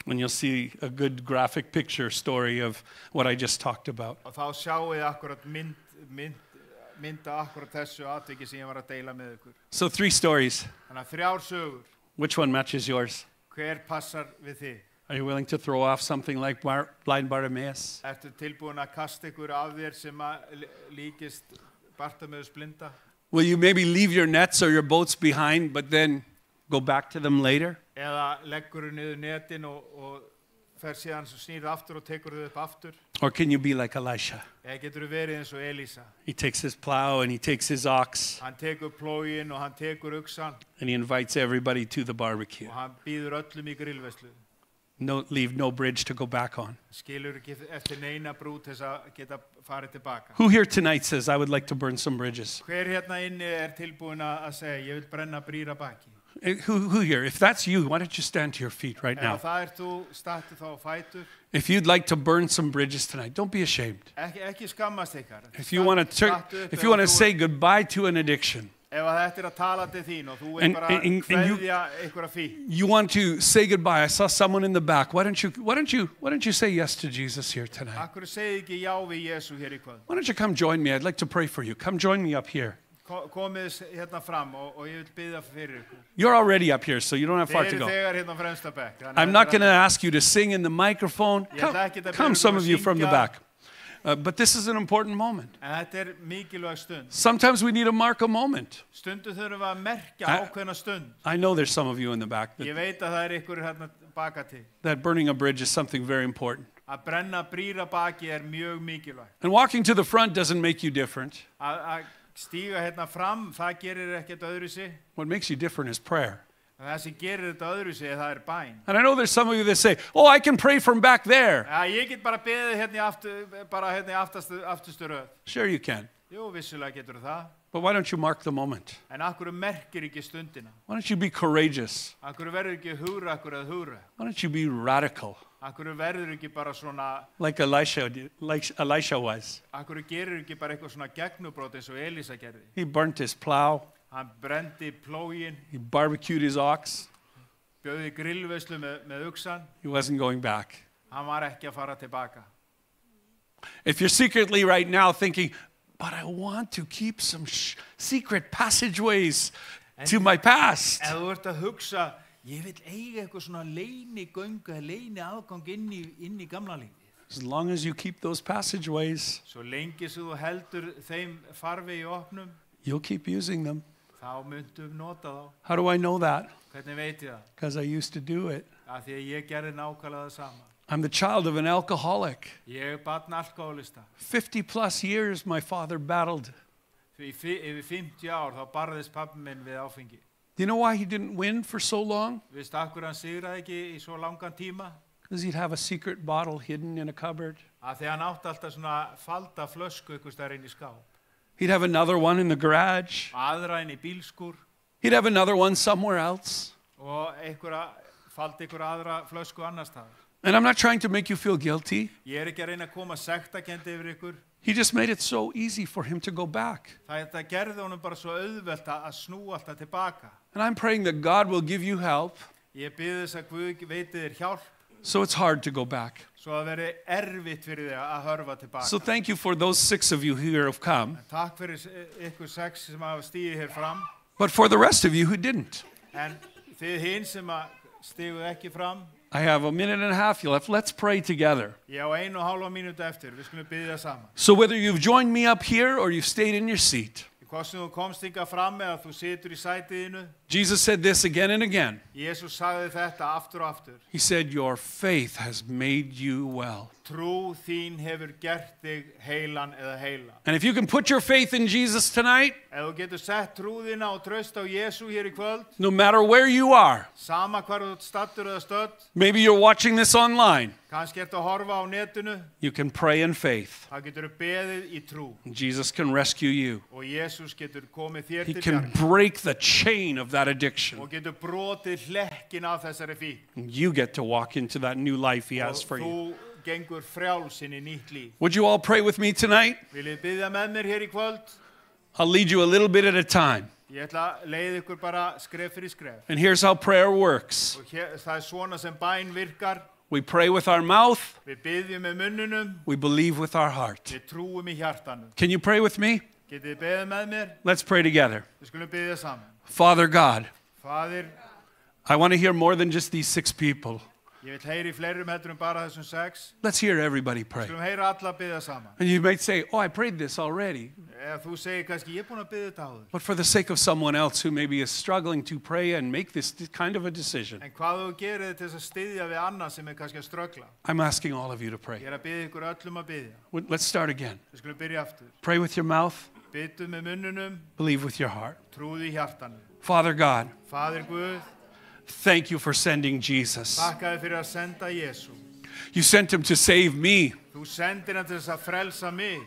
And you'll see a good graphic picture story of what I just talked about. Og þá sjáu þið akkurat mynda akkurat þessu atviki sem ég var að deila með ykkur. So 3 stories. Þannig að 3 sögur. Which one matches yours? Hver passar við þig? Are you willing to throw off something like blind Bartimaeus? Ertu tilbúin að kasta ykkur af þér sem líkist Bartimaeus blinda? Will you maybe leave your nets or your boats behind, but then go back to them later? Eða leggur niður netin og fer síðan snýr aftur og tekur þau upp aftur? Or can you be like Elisha? Eða getur verið eins og Elísa? He takes his plow and he takes his ox Hann tekur plóginn og hann tekur uxan and he invites everybody to the barbecue. og hann býður öllum í grillveislu. Leave no bridge to go back on. Skilur ekki eftir neina brú til þess að geta farið tilbaka. Who here tonight says, I would like to burn some bridges? Hver hérna inni tilbúin að segja, ég vil brenna brýr að baki? Who here? If that's you, why don't you stand to your feet right now? Ef það þú, stattu þá á fætur. If you'd like to burn some bridges tonight, don't be ashamed. Ekki skammast ykkar. If you want to say goodbye to an addiction, Ef þetta að tala til þín og þú vil bara kveðja einhverja fík. you want to say goodbye. I saw someone in the back. Why don't you say yes to Jesus here tonight? Akkur segið ekki já við Jesú hér í kvöld. Why don't you come join me? I'd like to pray for you. Come join me up here. Komið hérna fram og ég vil biðja fyrir ykkur. You're already up here, so you don't have far to Þið go. þegar hérna fremsta bekk. I'm not going to ask you to sing in the microphone. Come, some of you from the back. But this is an important moment. En þetta mikilvæg stund. Sometimes we need to mark a moment. Stundu þurfum að merkja ákveðna stund. I know there's some of you in the back Ég veit að það ykkur hérna baka til. that burning a bridge is something very important. Að brenna brýr að baki mjög mikilvægt. And walking to the front doesn't make you different. Að stíga hérna fram, það gerir ekkert öðruvísi. What makes you different is prayer. Það sem gerir þetta öðruvísi, það bæn. And I know there's some of you that say, oh, I can pray from back there. Ég get bara beðið hérna í aftustu röð. Sure you can. Jú, vissulega getur það. But why don't you mark the moment? En akkur merkir ekki stundina? Why don't you be courageous? Akkur verður ekki hugra akkur að hugra? Why don't you be radical? Akkur verður ekki bara svona... Like Elisha was. Akkur gerir ekki bara eitthvað svona gegnubrót eins og Elísa gerði? He burnt his plow. Hann brendi plógin. He barbecued his ox. Bjóði grillveislu með uxan. He wasn't going back. Hann var ekki að fara tilbaka. If you're secretly right now thinking, but I want to keep some secret passageways to my past. Ef þú ert að hugsa, ég vil eiga eitthvað svona leyni göngu, leyni afgang inn í gamla lífið. As long as you keep those passageways, Svo lengi sem þú heldur þeim farvegi opnum, you'll keep using them. þá myndu nota þá. How do I know that? Hvernig veit ég það? Because I used to do it. Af því að ég gerði nákvæmlega það sama. I'm the child of an alcoholic. Ég barn alkohólista. 50 plus years my father battled. Yfir 50 ár þá barðist pabbi minn við áfengi. Do you know why he didn't win for so long? Veistu af hverju hann sigraði ekki í svo langan tíma? Because he'd have a secret bottle hidden in a cupboard. Af því hann átti alltaf svona falda flösku einhvers staðar inn í skáp. He'd have another one in the garage. Aðra inn í bílskúr. He'd have another one somewhere else. Og faldi einhver aðra flösku annars staðar. And I'm not trying to make you feel guilty. Ég ekki að reyna að koma sektakenndi yfir ykkur. He just made it so easy for him to go back. Það gerði honum bara svo auðvelt að snúa alltaf tilbaka. And I'm praying that God will give you help. Ég bið þess að Guð veiti þér hjálp. So it's hard to go back. Svo að veri erfitt fyrir þig að hörfa tilbaka. So thank you for those 6 of you who have come. Takk fyrir ykkur 6 sem hafa stigið hér fram. But for the rest of you who didn't. En þið hin sem stigu ekki fram. I have a minute and a half left. Let's pray together. Ég á 1,5 mínútu eftir. Við skulum biðja saman. So whether you've joined me up here or you've stayed in your seat, Hvort sem þú komst hingað fram eða þú situr í sætiðinu. Jesus said this again and again. Jesús sagði þetta aftur og aftur. He said, your faith has made you well. Trú þín hefur gert þig heilan eða heila. And if you can put your faith in Jesus tonight, Ef þú getur sett trúðina og traust á Jesú hér í kvöld, no matter where you are, sama hvar þú ert staddur eða stödd, maybe you're watching this online, kannski ertu að horfa á netinu, you can pray in faith. þá getur þú beðið í trú. Jesus can rescue you. Og Jesús getur komið þér He til can bjargar. break the chain of that addiction. Og getur brotið hlekkin af þessari fíkn. And you get to walk into that new life He has Og for you. þú gengur frjáls inn í nýtt líf. Would you all pray with me tonight? Viljið biðja með mér hér í kvöld? I'll lead you a little bit at a time. Ég ætla að leiða ykkur bara skref fyrir skref. And here's how prayer works. Og það svona sem bæn virkar. We pray with our mouth. Við biðjum með munnunum. We believe with our heart. Við trúum í hjartanum. Can you pray with me? Getið þið beðið með mér? Let's pray together. Við skulum biðja saman. Father God, Faðir, I want to hear more than just these 6 people. ég vil heyra í fleirum heldur bara þessum 6. Let's hear everybody pray. Skulum heyra alla biðja saman. And you might say, oh, I prayed this already. Ef þú segir kannski, ég búin að biðja þetta áður. But for the sake of someone else who maybe is struggling to pray and make this kind of a decision, En hvað þú gerir til þess að styðja við annað sem kannski að ströggla? I'm asking all of you to Ég pray. að biðja ykkur öllum að biðja. Let's start again. Við skulum byrja aftur. Pray with your mouth, Biðdu með munnunum, believe with your heart. trúðu í hjartanum. Father God, Faðir Guð, thank you for sending Jesus. þakka þér fyrir að senda Jesú. You sent him to save me. Þú sendir hann til þess að frelsa mig.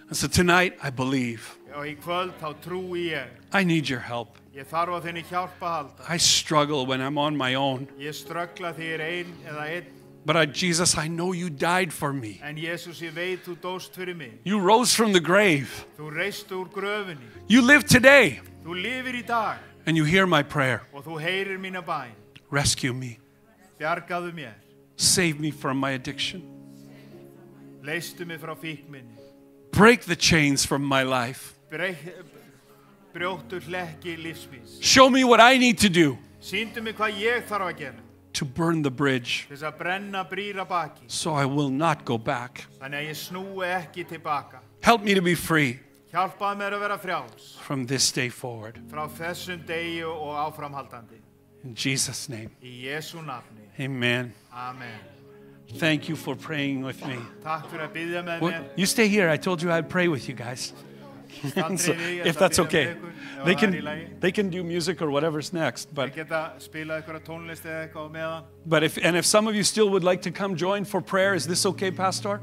And so tonight I believe. Og í kvöld þá trúi ég. I need your help. Ég þarf á þinni hjálp að halda. I struggle when I'm on my own. Ég ströggla því ég ein eða einn. But Jesus, I know you died for me. En Jesús, ég veit þú dóst fyrir mig. You rose from the grave. Þú reist úr gröfinni. You live today. Þú lifir í dag. And you hear my prayer. Og þú heyrir mína bæn. Rescue me. Bjargaðu mér. Save me from my addiction. Leystu mig frá fíkn minni. Break the chains from my life. Brjóttu hlekki lífsmíns. Show me what I need to do Sýndu mig hvað ég þarf að gera. to burn the bridge Til þess að brenna brýra baki. so I will not go back. Þannig að ég snúi ekki tilbaka. Help me to be free Hjálpaðu mér að vera frjáls. from this day forward. Frá þessum degi og áframhaldandi. In Jesus' name, Í Jesú nafni. amen. Amen. Thank you for praying with me. Takk fyrir að biðja með Well, mér. you stay here. I told you I'd pray with you guys. Standrið So, við, ég if ætla að that's biðja okay. með ykkur. Ef They það er í can, lagi. they can do music or whatever's next. Við geta spilað ykkur tónlist eða eitthvað á meðan. But if some of you still would like to come join for prayer, is this okay, Pastor?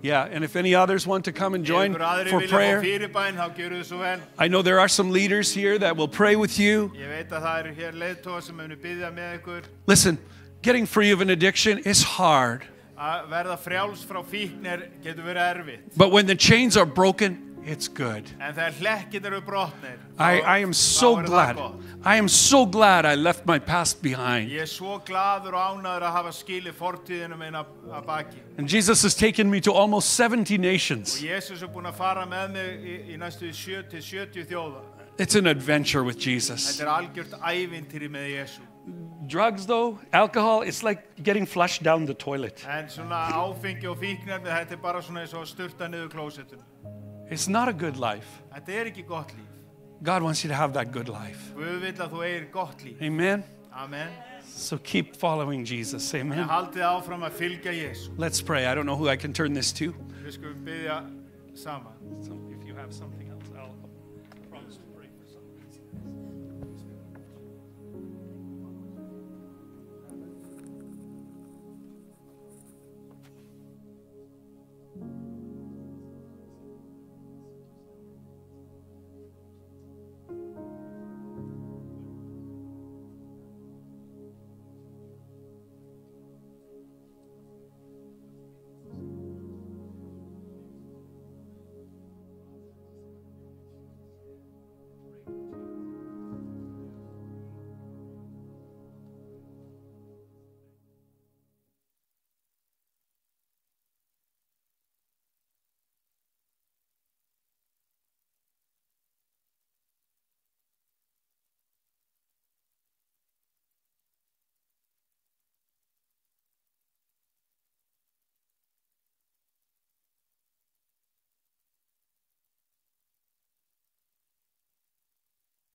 Yeah, and if any others want to come and join Ef ykkur aðrir for vilja fá prayer, fyrirbæn, þá gjöru þið svo vel. I know there are some leaders here that will pray with you. Ég veit að það eru hér leiðtógar sem munu biðja með ykkur. Listen, getting free of an addiction is hard. Að verða frjáls frá fíkn getur verið erfitt. But when the chains are broken, it's good. En þegar hlekkir eru brotnir, I am so þá er það glad. gott. I am so glad I left my past behind. Ég svo gladur og ánæður að hafa skilið fortíðina minna að baki. And Jesus has taken me to almost 70 Og nations. Jésus búinn að fara með mig í næstu 70 þjóða. It's an adventure with Jesus. Þetta algjört ævintýri með Jésu. Drugs, though, alcohol, it's like getting flushed down the toilet. En svona áfengi og fíknar, þetta bara svona eins og að sturta niður klósettinu. It's not a good life. Þetta ekki gott líf. God wants you to have that good life. Guð vill að þú eigir gott líf. Amen? Amen. So keep following Jesus. En Amen? haldið áfram að fylgja Jésu. Let's pray. I don't know who I can turn this to. Við skulum biðja saman. So if you have something